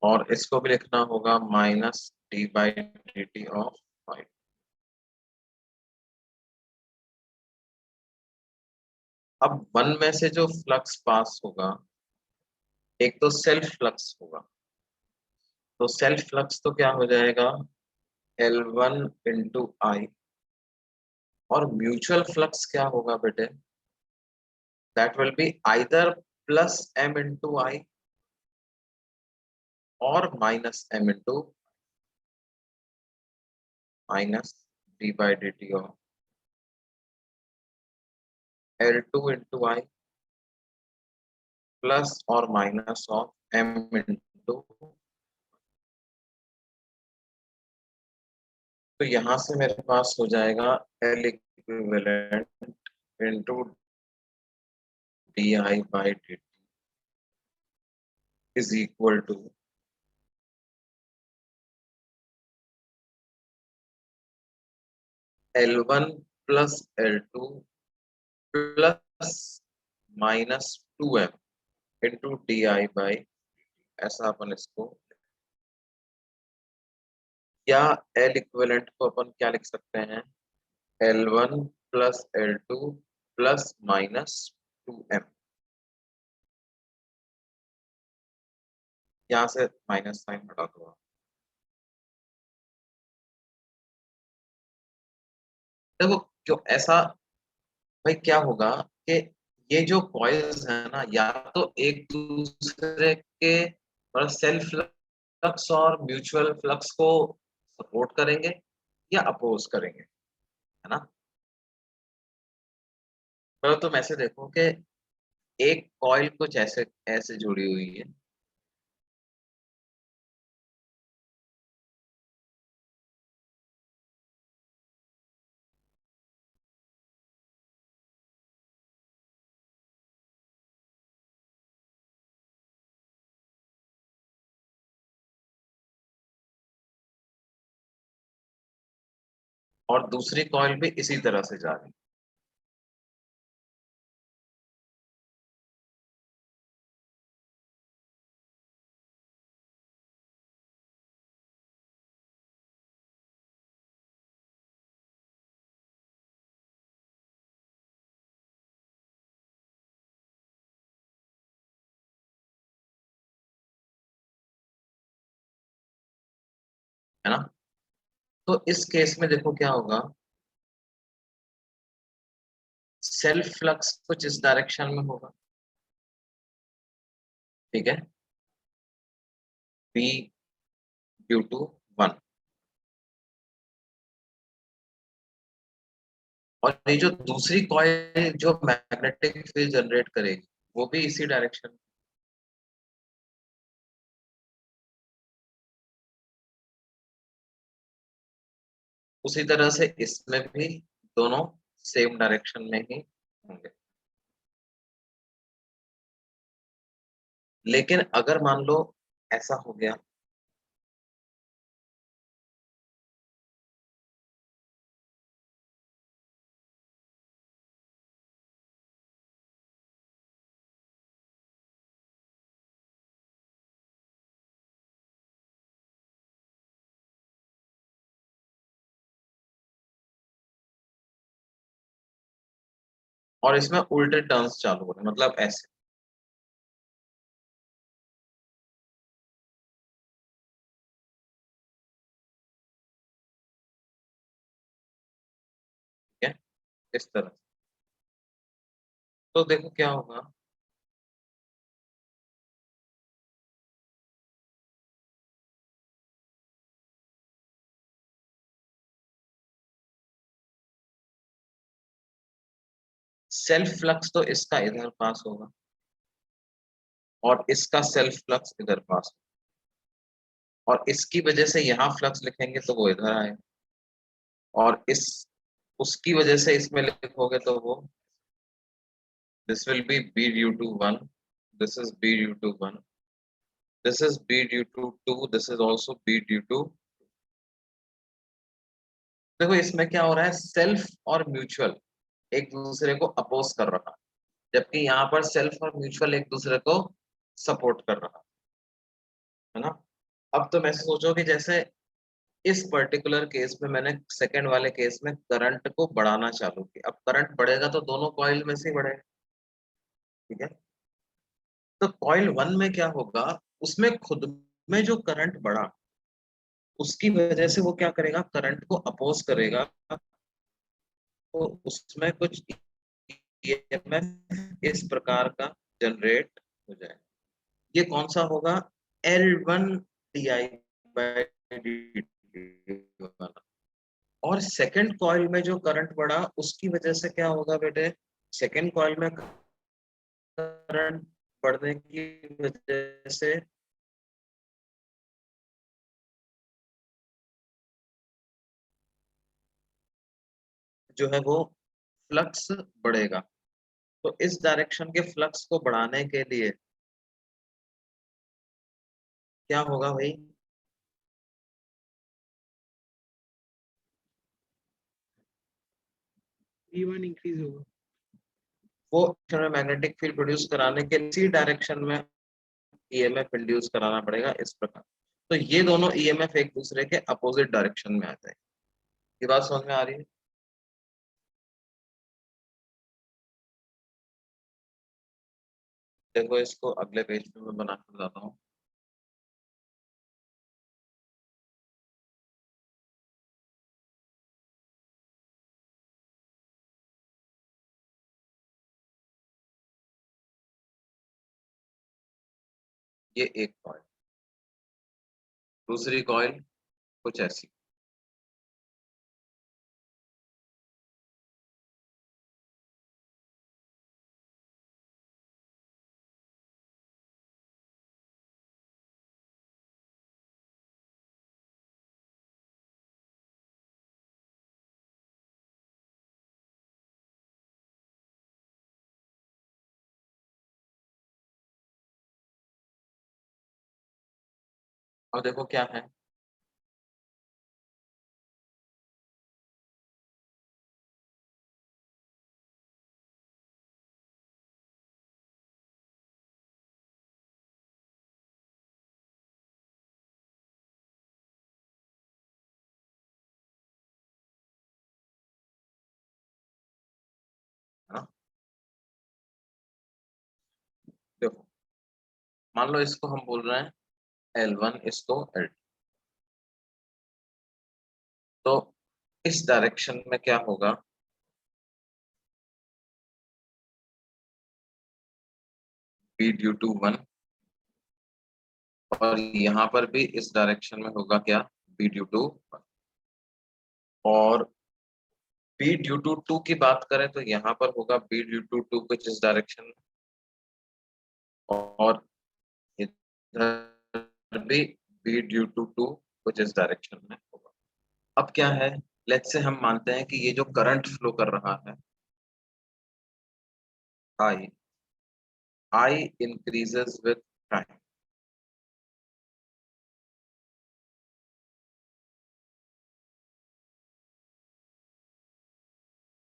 और इसको भी लिखना होगा minus D by D T of five. अब वन में से जो फ्लक्स पास होगा, एक तो सेल्फ फ्लक्स होगा, तो सेल्फ फ्लक्स तो क्या हो जाएगा, एल वन इंटू आई, और म्यूचुअल फ्लक्स क्या होगा बेटे, that will be either plus M into I और minus M into minus D by D T of L two into I plus और माइनस ऑफ एम इंटू। तो यहां से मेरे पास हो जाएगा L equivalent into D I by D T is equal to L one plus L two plus minus two M into D I by, ऐसा अपन इसको, या एल इक्विवेलेंट को अपन क्या लिख सकते हैं, L one plus L two plus minus two M, यहाँ से माइनस साइन हटा दो। देखो क्यों ऐसा, भाई क्या होगा कि ये जो कॉइल्स है ना, या तो एक दूसरे के सेल्फ फ्लक्स और म्यूचुअल फ्लक्स को सपोर्ट करेंगे या अपोज करेंगे, है ना। तो तुम ऐसे देखो कि एक कॉइल कुछ ऐसे ऐसे जुड़ी हुई है, और दूसरी कॉइल भी इसी तरह से जा रही है ना। तो इस केस में देखो क्या होगा, सेल्फ फ्लक्स कुछ इस डायरेक्शन में होगा, ठीक है, बी ड्यू टू वन, और ये जो दूसरी कॉइल जो मैग्नेटिक फील्ड जनरेट करेगी वो भी इसी डायरेक्शन, उसी तरह से इसमें भी दोनों सेम डायरेक्शन में ही होंगे। लेकिन अगर मान लो ऐसा हो गया, और इसमें उल्टे टर्न्स चालू हो रहे हैं, मतलब ऐसे, ठीक है, इस तरह। तो देखो क्या होगा, सेल्फ फ्लक्स तो इसका इधर पास होगा और इसका सेल्फ फ्लक्स इधर पास, और इसकी वजह से यहाँ फ्लक्स लिखेंगे तो वो इधर आए, और इस उसकी वजह से इसमें लिखोगे तो वो, this will be b due to 1, this is b due to 1, this is b due to 2, this is also b due to। देखो इसमें क्या हो रहा है, सेल्फ और म्यूचुअल एक दूसरे को अपोज कर रहा है, जबकि यहाँ पर सेल्फ और म्यूचुअल एक दूसरे को सपोर्ट कर रहा है ना। अब तो मैं सोचो कि जैसे इस पर्टिकुलर केस में मैंने सेकंड वाले केस में करंट को बढ़ाना चालू किया, अब करंट बढ़ेगा तो दोनों कॉइल में से ही बढ़ेगा, ठीक है। तो कॉइल 1 में क्या होगा, उसमें खुद में जो करंट बढ़ा उसकी वजह से वो क्या करेगा, करंट को अपोज करेगा, तो उसमें कुछ ईएमएफ इस प्रकार का जनरेट हो जाए। ये कौन सा होगा, L1 DI बाय dt वाला। और सेकंड कॉइल में जो करंट बढ़ा उसकी वजह से क्या होगा बेटे, सेकंड कॉइल में करंट बढ़ने की वजह से जो है वो फ्लक्स बढ़ेगा। तो इस डायरेक्शन के फ्लक्स को बढ़ाने के लिए क्या होगा भाई, V1 इंक्रीज होगा। वो मैग्नेटिक फील्ड प्रोड्यूस कराने के इसी डायरेक्शन में ईएमएफ इंड्यूस कराना पड़ेगा इस प्रकार। तो ये दोनों ईएमएफ एक दूसरे के अपोजिट डायरेक्शन में आते हैं। ये बात समझ में आ रही है। देखो इसको अगले पेज पे मैं बना कर जाता हूँ। ये एक कॉइल, दूसरी कॉइल कुछ ऐसी। और देखो क्या है, है ना। देखो मान लो इसको हम बोल रहे हैं L1, इसको L2। तो इस डायरेक्शन में क्या होगा, B ड्यू टू 1, और यहाँ पर भी इस डायरेक्शन में होगा क्या, B ड्यू टू 1। और B ड्यू टू 2 की बात करें तो यहाँ पर होगा B ड्यू टू 2 कुछ इस डायरेक्शन में, और इधर भी B ड्यू टू 2 कुछ इस डायरेक्शन में होगा। अब क्या है, लेट्स से हम मानते हैं कि ये जो करंट फ्लो कर रहा है I increases with time.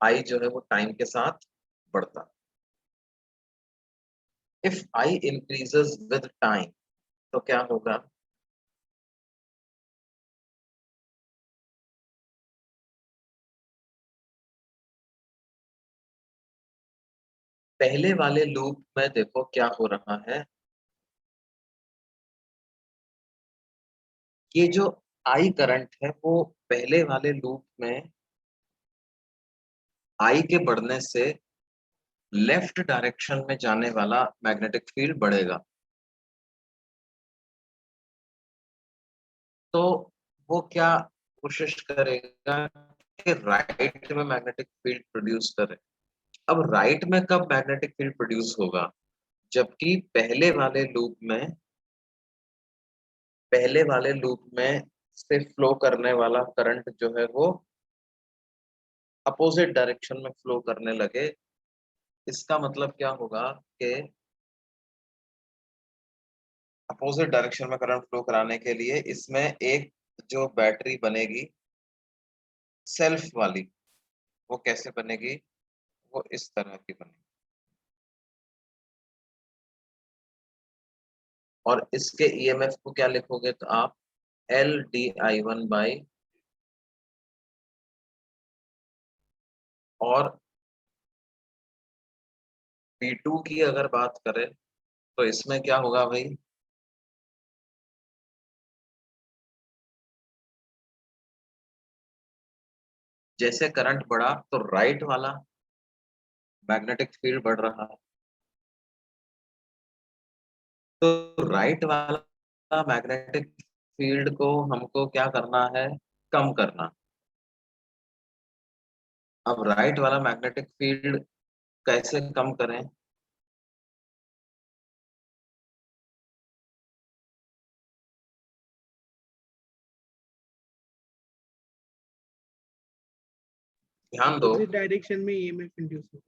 I जो है वो टाइम के साथ बढ़ता। If I increases with time, तो क्या होगा? पहले वाले लूप में देखो क्या हो रहा है, ये जो I करंट है वो पहले वाले लूप में I के बढ़ने से लेफ्ट डायरेक्शन में जाने वाला मैग्नेटिक फील्ड बढ़ेगा। तो वो क्या कोशिश करेगा कि राइट में मैग्नेटिक फील्ड प्रोड्यूस करे। अब राइट में कब मैग्नेटिक फील्ड प्रोड्यूस होगा? जबकि पहले वाले लूप में से फ्लो करने वाला करंट जो है वो अपोजिट डायरेक्शन में फ्लो करने लगे। इसका मतलब क्या होगा कि अपोजिट डायरेक्शन में करंट फ्लो कराने के लिए इसमें एक जो बैटरी बनेगी सेल्फ वाली, वो कैसे बनेगी? वो इस तरह की बनेगी। और इसके ईएमएफ को क्या लिखोगे? तो आप L D I one by, और P2 की अगर बात करें तो इसमें क्या होगा भाई? जैसे करंट बढ़ा तो राइट वाला मैग्नेटिक फील्ड बढ़ रहा है, तो राइट वाला मैग्नेटिक फील्ड को हमको क्या करना है? कम करना। अब राइट वाला मैग्नेटिक फील्ड कैसे कम करें? ध्यान दो, अपोजिट डायरेक्शन में ईएमएफ इंड्यूस होगा।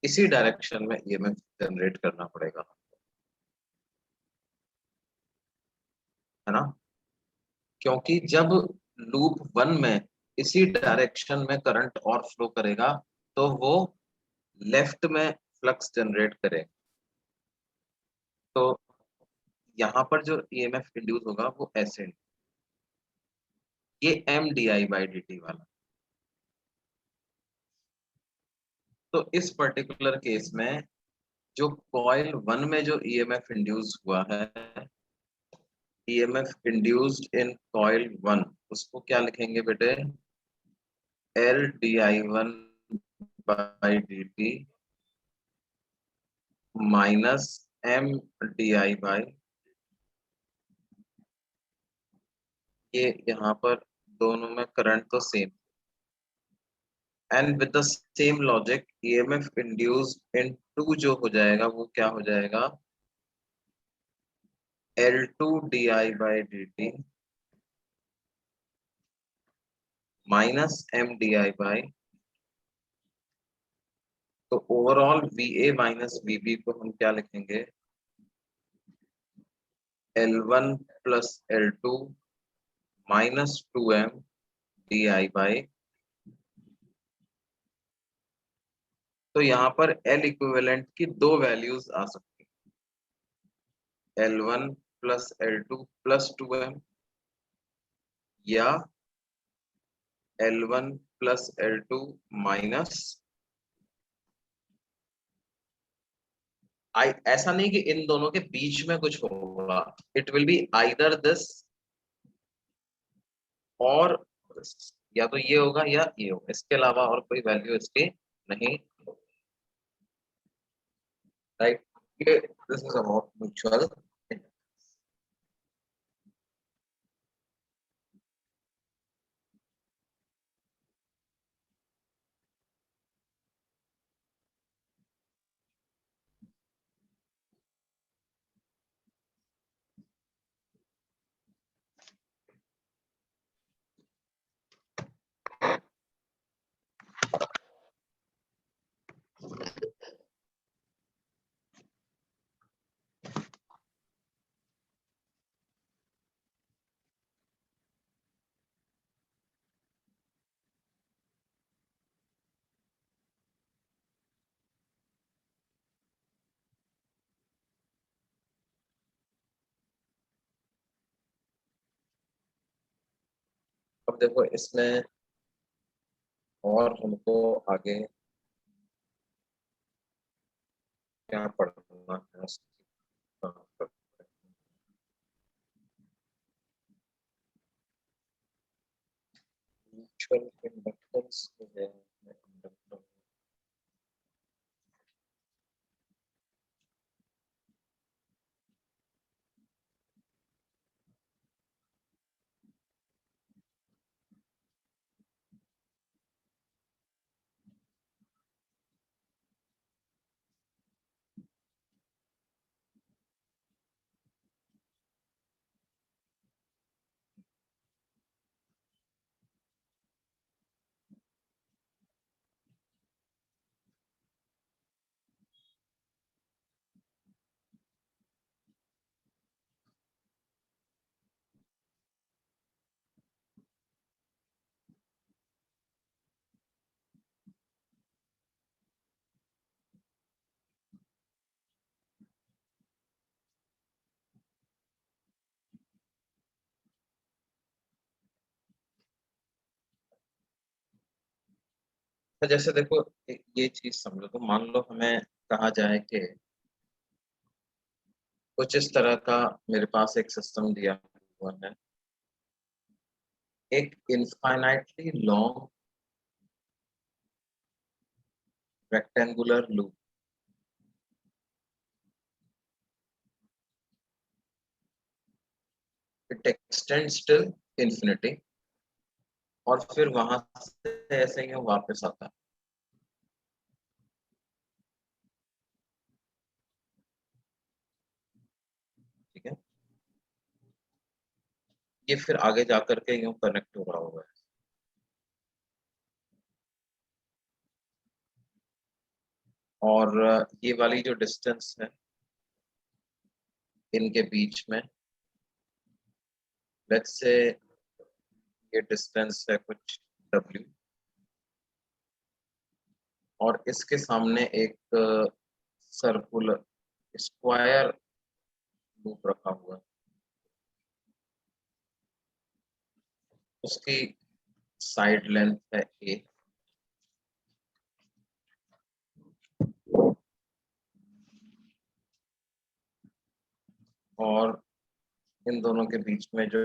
इसी डायरेक्शन में ईएमएफ जनरेट करना पड़ेगा, है ना? क्योंकि जब लूप वन में इसी डायरेक्शन में करंट और फ्लो करेगा तो वो लेफ्ट में फ्लक्स जनरेट करे। तो यहाँ पर जो ईएमएफ इंड्यूस होगा वो ऐसे, ये M D I by D T वाला। तो इस पर्टिकुलर केस में जो कॉइल वन में जो ईएमएफ इंड्यूस हुआ है, EMF induced in coil one, उसको क्या लिखेंगे बेटे? L D I one by D T minus M D I by, ये यहाँ पर दोनों में करंट तो same, and with the same logic EMF induced in two जो हो जाएगा वो क्या हो जाएगा? L two D I by D T minus M D I by, तो overall V A minus V B को हम क्या लिखेंगे? L one plus L two minus two M D I by. तो यहाँ पर एल इक्विवेलेंट की दो वैल्यूज आ सकती है, L one plus L two plus two M, या L one plus L two minus, I, ऐसा नहीं कि इन दोनों के बीच में कुछ होगा, it will be either this और this। या तो ये होगा या ये होगा, इसके अलावा और कोई वैल्यू इसकी नहीं, right? This is about mutual. देखो इसमें और हमको आगे क्या पढ़ना है म्यूचुअल इंडक्टेंस है। तो जैसे देखो ये चीज समझो, तो मान लो हमें कहा जाए कि कुछ इस तरह का मेरे पास एक सिस्टम दिया हुआ है, एक infinitely long rectangular loop, it extends till infinity, और फिर वहां से ऐसे ही वो वापस आता है। ठीक है, ये फिर आगे जाकर के यूं कनेक्ट हो रहा होगा। और ये वाली जो डिस्टेंस है इनके बीच में, लेट्स से ये डिस्टेंस है कुछ w, और इसके सामने एक सर्कुलर स्क्वायर लूप रखा हुआ है, उसकी साइड लेंथ है a, और इन दोनों के बीच में जो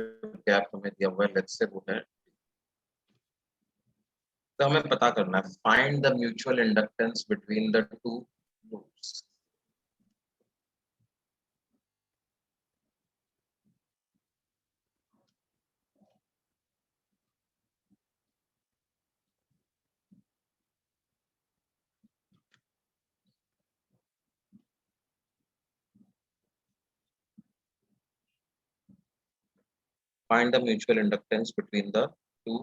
गैप हमें दिया हुआ है लेट्स से वो है। तो हमें पता करना है, find the mutual inductance between the to loops. Find the mutual inductance between the to.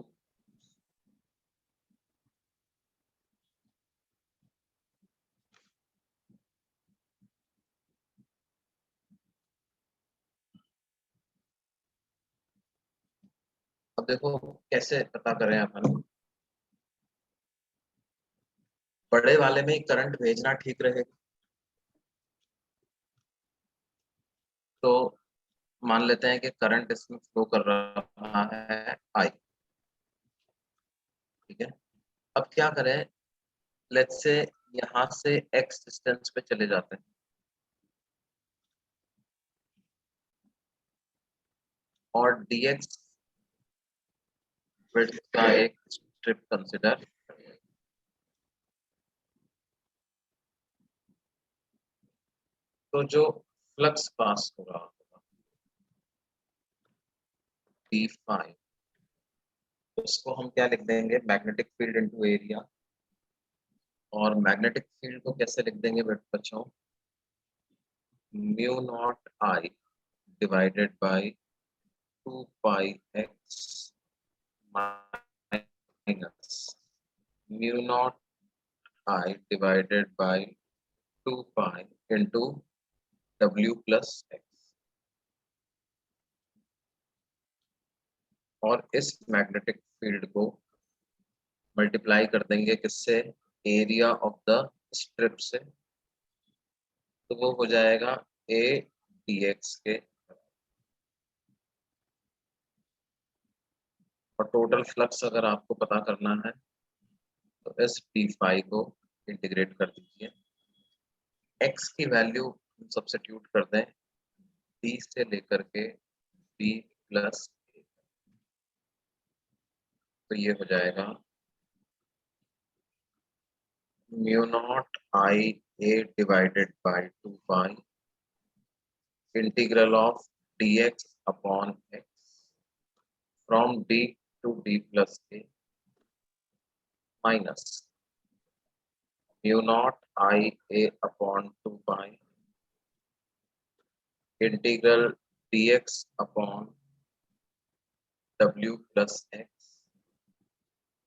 अब देखो कैसे पता करें अपन, बड़े वाले में करंट भेजना ठीक रहेगा। तो मान लेते हैं कि करंट इसमें फ्लो कर रहा है I, ठीक है। अब क्या करें, लेट्स से यहाँ से x डिस्टेंस पे चले जाते हैं, और dx विड्थ का एक स्ट्रिप कंसिडर, तो जो फ्लक्स पास हो रहा होगा d5, उसको हम क्या लिख देंगे, मैग्नेटिक फील्ड इनटू एरिया। और मैग्नेटिक फील्ड को कैसे लिख देंगे बच्चों, mu naught I divided by 2 pi x minus mu not I divided by 2 pi into w plus x। और इस मैग्नेटिक फील्ड को मल्टीप्लाई कर देंगे किससे, एरिया ऑफ द स्ट्रिप से, तो वो हो जाएगा a dx के। और टोटल फ्लक्स अगर आपको पता करना है तो इस d5 को इंटीग्रेट कर दीजिए। x की वैल्यू सब्स्टिट्यूट कर दें d से लेकर के d प्लस, तो ये हो जाएगा mu naught I A divided by 2 pi integral of dx upon x from d to d plus a minus mu naught I A upon 2 pi integral dx upon w plus x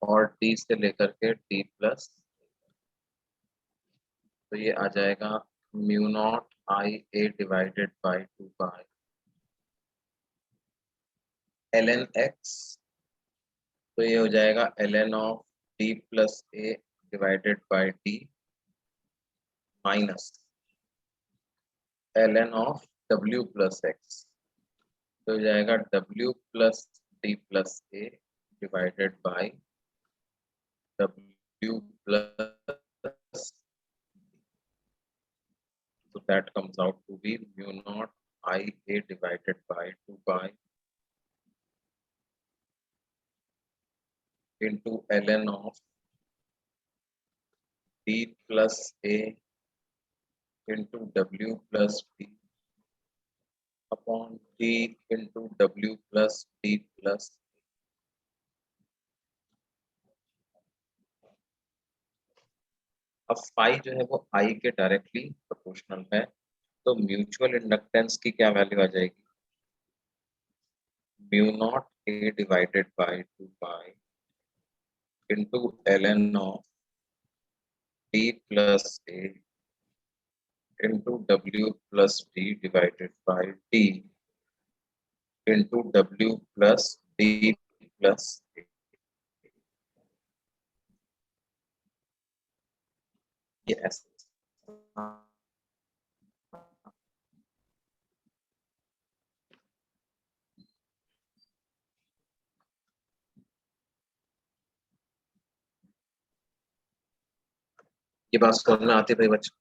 और d से लेकर के d प्लस, तो ये आ जाएगा mu naught I A divided by 2 pi ln x, तो ये हो जाएगा ln of d plus a divided by d minus ln of w plus x, तो हो जाएगा w plus d plus a divided by w plus, so that comes out to be mu naught I a divided by 2 pi into ln of d plus a into w plus d upon d into w plus d plus, अब phi जो है वो I के डायरेक्टली प्रोपोर्शनल है, तो म्यूचुअल इंडक्टेंस की क्या वैल्यू आ जाएगी, mu naught a divided by 2 pi into ln of d plus a into w plus d divided by d into w plus d plus a. Yes. ये बात समझ में आती है भाई बच्चों?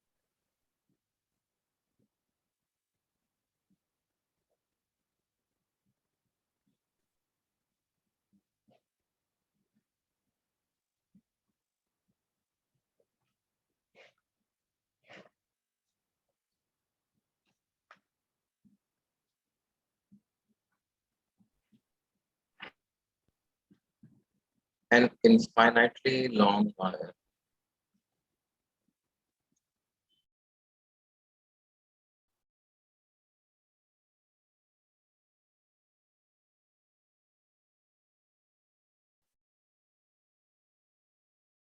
An infinitely long wire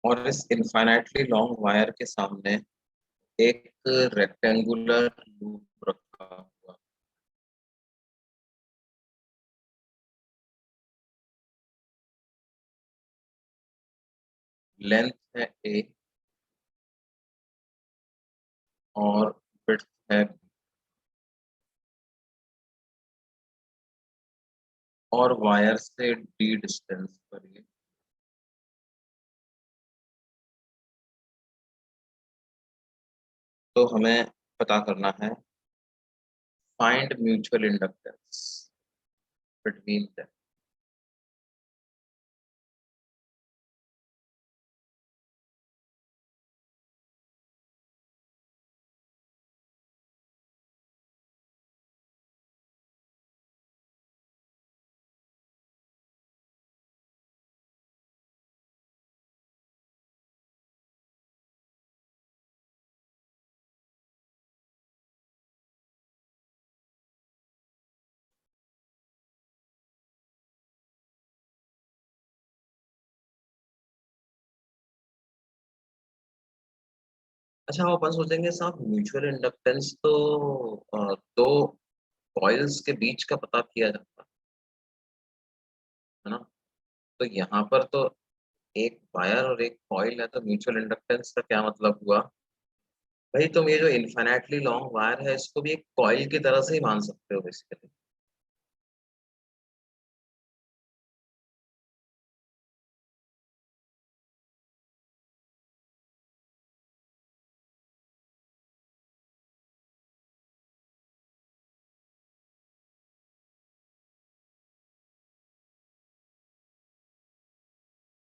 और इस इनफाइनाइटली लॉन्ग वायर के सामने एक रेक्टेंगुलर लूप रखा हुआ, लेंथ है a और विड्थ है b, और वायर से d डिस्टेंस पर ये, तो हमें पता करना है find mutual inductance between them. अच्छा, हम अपन सोचेंगे साहब म्यूचुअल इंडक्टेंस तो दो कॉइल्स के बीच का पता किया जाता है ना, तो यहाँ पर तो एक वायर और एक कॉइल है, तो म्यूचुअल इंडक्टेंस का क्या मतलब हुआ भाई? तुम ये जो इन्फिनेटली लॉन्ग वायर है इसको भी एक कॉइल की तरह से ही मान सकते हो बेसिकली।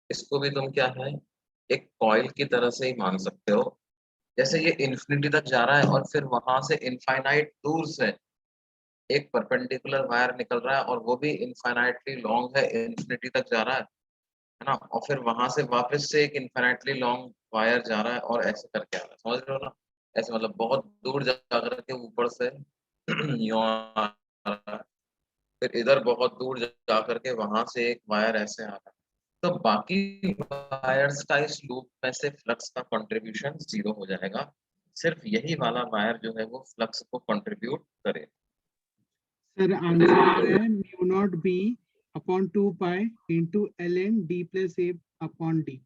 इसको भी तुम क्या है एक कॉइल की तरह से ही मान सकते हो। जैसे ये इन्फिनिटी तक जा रहा है और फिर वहां से इनफाइनाइट दूर से एक परपेंडिकुलर वायर निकल रहा है और वो भी इनफाइनाइटली लॉन्ग है, इन्फिनिटी तक जा रहा है ना, और फिर वहां से वापस से एक इनफाइनाइटली लॉन्ग वायर जा रहा है और ऐसे करके आ रहा है, समझ रहे हो ना? ऐसे मतलब बहुत दूर जा करके ऊपर से यूं आ रहा है, फिर इधर बहुत दूर जा करके वहां से एक वायर ऐसे आ रहा है। तो बाकी वायर्स का इस लूप में से फ्लक्स का कंट्रीब्यूशन जीरो हो जाएगा, सिर्फ यही वाला वायर जो है वो फ्लक्स को कंट्रीब्यूट करे। सर आंसर आ रहा है mu naught B upon 2 pi into L N D plus A upon D.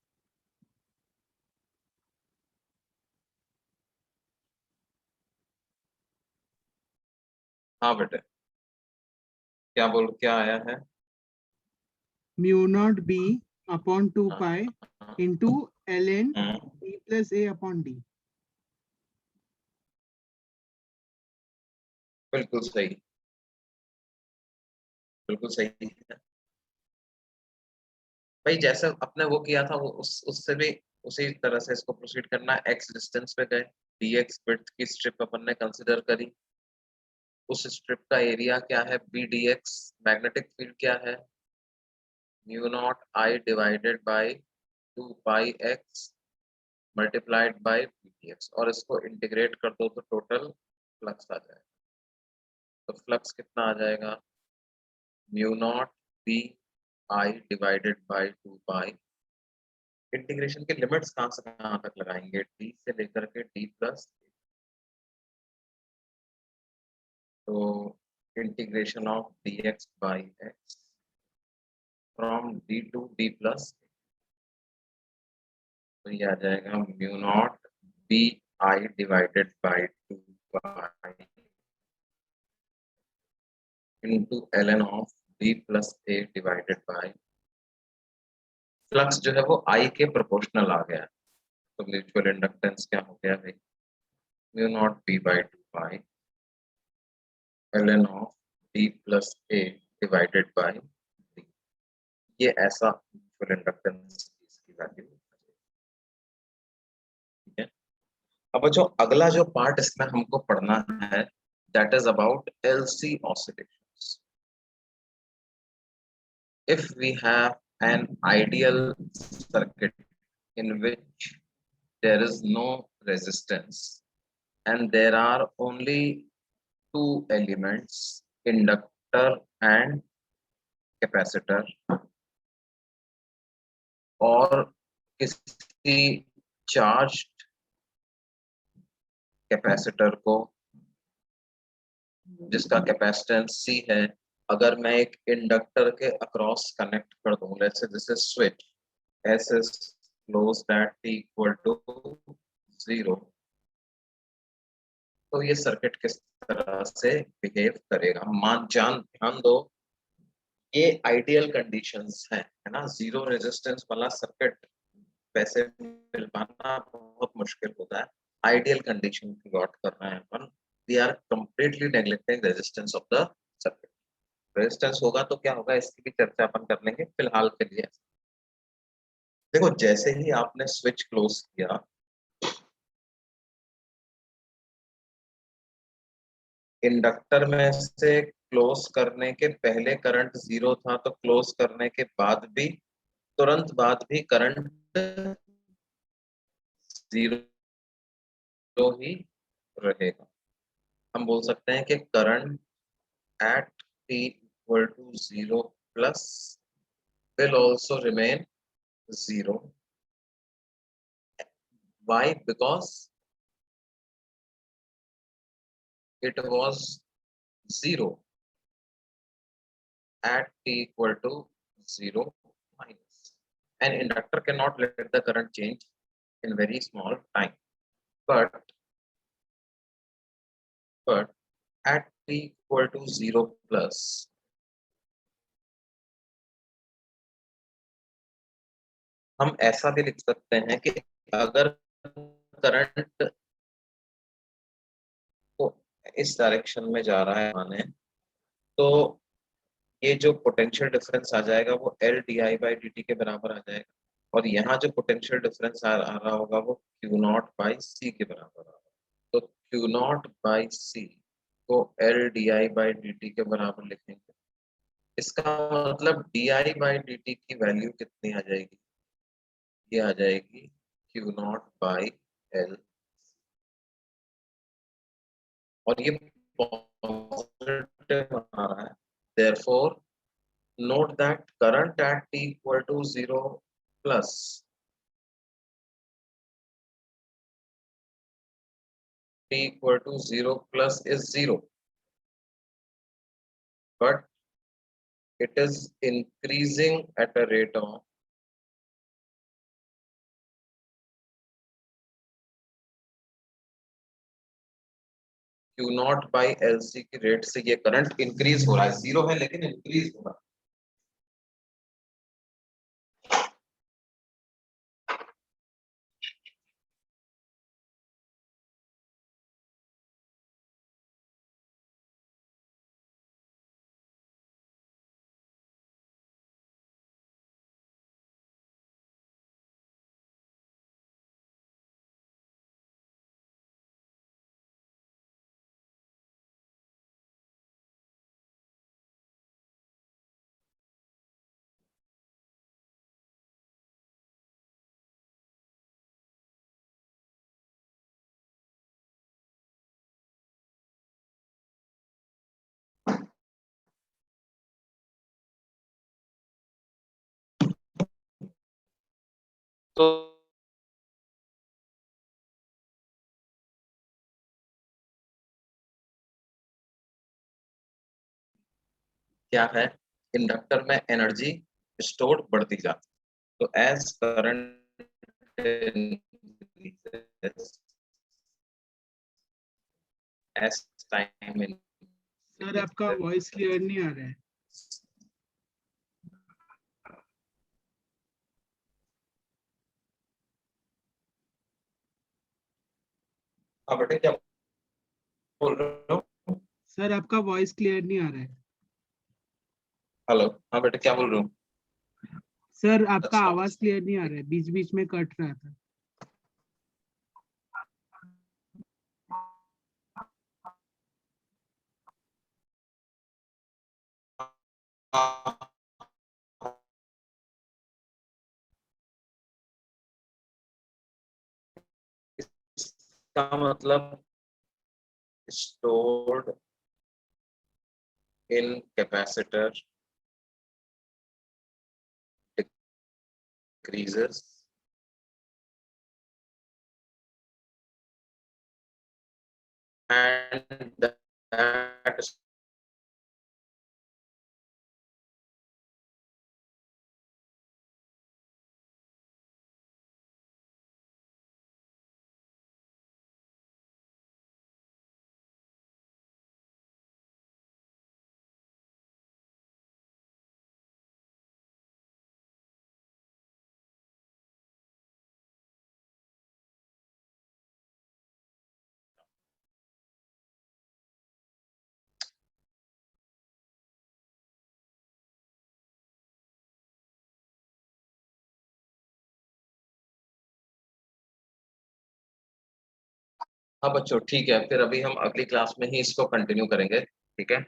हाँ बेटे, क्या आया है? म्यू नॉट बी अपॉन 2 हाँ, पाई हाँ, into L N hmm, D plus A upon D. बिल्कुल सही, बिल्कुल सही है भाई। जैसे अपने वो किया था वो उससे भी उसी तरह से इसको प्रोसीड करना है। एक्स डिस्टेंस पे गए, dx विड्थ की स्ट्रिप अपन ने कंसिडर करी, उस स्ट्रिप का एरिया क्या है B D X, magnetic field क्या है mu naught I divided by 2 pi x multiplied by B D X, और इसको इंटीग्रेट कर दो तो टोटल फ्लक्स आ जाएगा। तो फ्लक्स कितना आ जाएगा mu naught B I divided by 2 pi, integration के लिमिट्स कहाँ से कहाँ तक लगाएंगे, डी से लेकर के डी प्लस, तो integration of D X by X from D to D plus, तो ये आ जाएगा mu naught B I divided by 2 pi into L N of B plus A divided by, flux जो है वो आई के प्रोपोर्शनल आ गया है, तो म्यूचुअल इंडक्टेंस क्या हो गया भाई mu naught B by 2 pi ln of d plus A divided by d, ये ऐसा म्यूचुअल इंडक्टेंस की वैल्यू, ठीक है। अब जो अगला जो पार्ट इसमें हमको पढ़ना है that is about LC oscillations. If we have an ideal circuit in which there is no resistance and there are only two elements, inductor and capacitor, और किसी चार्ज कैपेसिटर को जिसका कैपेसिटेंस C है, अगर मैं एक इंडक्टर के अक्रॉस कनेक्ट कर दूं, let's say this is switch, S is closed at T equal to 0, तो ये सर्किट किस तरह से बिहेव करेगा, ध्यान दो ये आइडियल कंडीशंस है ना, जीरो रेजिस्टेंस वाला सर्किट वैसे मिल पाना बहुत मुश्किल होता है। आइडियल कंडीशन की बात कर रहे हैं अपन, we are completely neglecting resistance of the circuit. Resistance होगा तो क्या होगा इसकी भी चर्चा अपन कर लेंगे, फिलहाल के लिए देखो जैसे ही आपने स्विच क्लोज किया, इंडक्टर में से क्लोज करने के पहले करंट जीरो था, तो क्लोज करने के बाद भी तुरंत बाद भी करंट जीरो ही रहेगा। हम बोल सकते हैं कि current at t equal to 0 plus will also remain 0. Why? Because it was 0 at t equal to 0 minus. An inductor cannot let the current change in very small time, but at t equal to 0 plus, हम ऐसा भी लिख सकते हैं कि अगर करंट को इस डायरेक्शन में जा रहा है माने, तो ये जो पोटेंशियल डिफरेंस आ जाएगा वो L D I by D T के बराबर आ जाएगा। और यहाँ जो पोटेंशियल डिफरेंस आ रहा होगा वो क्यू नॉट बाई सी के बराबर आ रहा है। तो क्यू नॉट बाई सी को L D I by D T के बराबर लिखेंगे। इसका मतलब D I by D T की वैल्यू कितनी आ जाएगी, ये आ जाएगी क्यू नॉट बाई एल, और ये पॉजिटिव आ रहा है। therefore note that current at t equal to 0 plus t equal to 0 plus is 0, but it is increasing at a rate of q naught by L C की रेट से ये करंट इंक्रीज हो रहा है, जीरो है लेकिन इंक्रीज हो रहा है। तो क्या है, इंडक्टर में एनर्जी स्टोर बढ़ती जाती है। तो as current as time in, sir आपका वॉइस क्लियर नहीं आ रहा है। हाँ बेटे क्या बोल रहे हो? सर आपका वॉइस क्लियर नहीं आ रहा है। हेलो, हाँ बेटे क्या बोल रहे हो? सर आपका अच्छा। आवाज क्लियर नहीं आ रहा है, बीच बीच में कट रहा था। इसका मतलब stored in capacitor decreases and that हाँ बच्चों ठीक है, फिर अभी हम अगली क्लास में ही इसको कंटिन्यू करेंगे, ठीक है?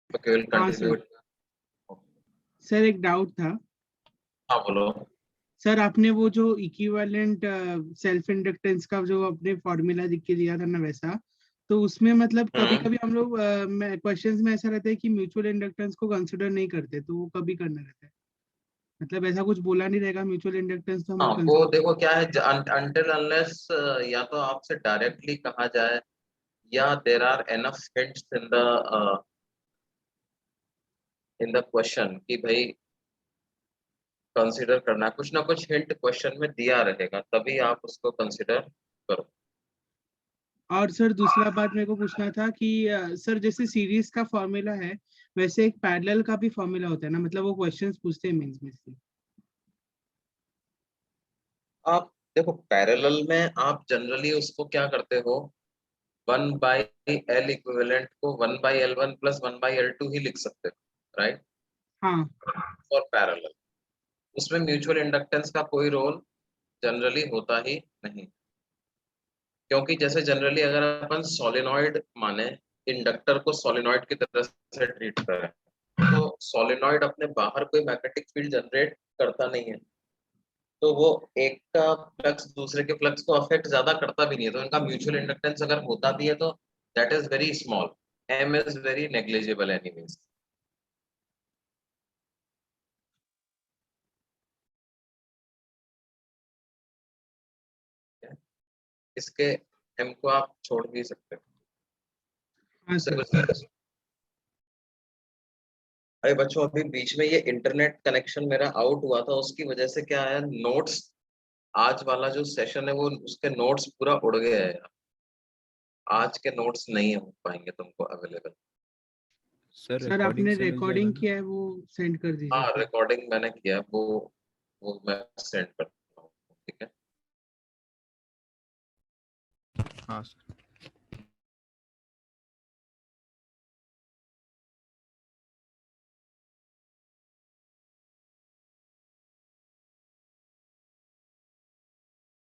तो केवल हाँ कंटिन्यू। सर एक डाउट था। हाँ बोलो। सर आपने वो जो इक्विवेलेंट सेल्फ इंडक्टेंस का जो अपने फॉर्मूला लिख के दिया था ना, वैसा तो उसमें मतलब कभी कभी हम लोग क्वेश्चंस में ऐसा रहता है कि म्यूचुअल इंडक्टेंस को कंसिडर नहीं करते, तो वो कभी करना रहता है? मतलब ऐसा कुछ बोला नहीं रहेगा म्यूचुअल इंडक्टेंस तो हम हाँ लोग वो कंसिडर। देखो क्या है, अनटिल अनलेस या तो आपसे डायरेक्टली कहा जाए या there are enough hints in the question कि भाई कंसिडर करना, कुछ ना कुछ हिंट क्वेश्चन में दिया रहेगा, तभी आप उसको कंसिडर करो। और सर दूसरा बात मेरे को पूछना था कि सर जैसे सीरीज का फॉर्मूला है, वैसे एक पैरेलल का भी फॉर्मूला होता है ना, मतलब वो क्वेश्चंस पूछते हैं मेंस में से। आप देखो पैरेलल में आप जनरली उसको क्या करते हो, 1/L इक्विवेलेंट को 1/L1 प्लस 1/L2 ही लिख सकते हो, राइट? हाँ और पैरेलल, उसमें म्यूचुअल इंडक्टेंस का कोई रोल जनरली होता ही नहीं, क्योंकि जैसे जनरली अगर अपन सोलेनॉइड माने, इंडक्टर को सोलेनॉइड की तरह से ट्रीट करें, तो सोलेनॉइड अपने बाहर कोई मैग्नेटिक फील्ड जनरेट करता नहीं है, तो वो एक का फ्लक्स दूसरे के फ्लक्स को अफेक्ट ज्यादा करता भी नहीं है, तो इनका म्यूचुअल इंडक्टेंस अगर होता भी है तो that is very small, M is very negligible anyways. इसके एम को आप छोड़ भी सकते हो, हाँ इससे सर। कुछ नहीं। अरे बच्चों, अभी बीच में ये इंटरनेट कनेक्शन मेरा आउट हुआ था, उसकी वजह से क्या है, नोट्स, आज वाला जो सेशन है वो उसके नोट्स पूरा उड़ गया है, आज के नोट्स नहीं हो पाएंगे तुमको अवेलेबल। सर सर रिकॉर्डिंग आपने से मिल जाएगा रिकॉर्डिंग ना? किया है वो सेंड कर दीजिए हाँ, सर। रिकॉर्डिंग मैंने किया है, वो मैं सेंड करता हूँ, ठीक है। हाँ सर।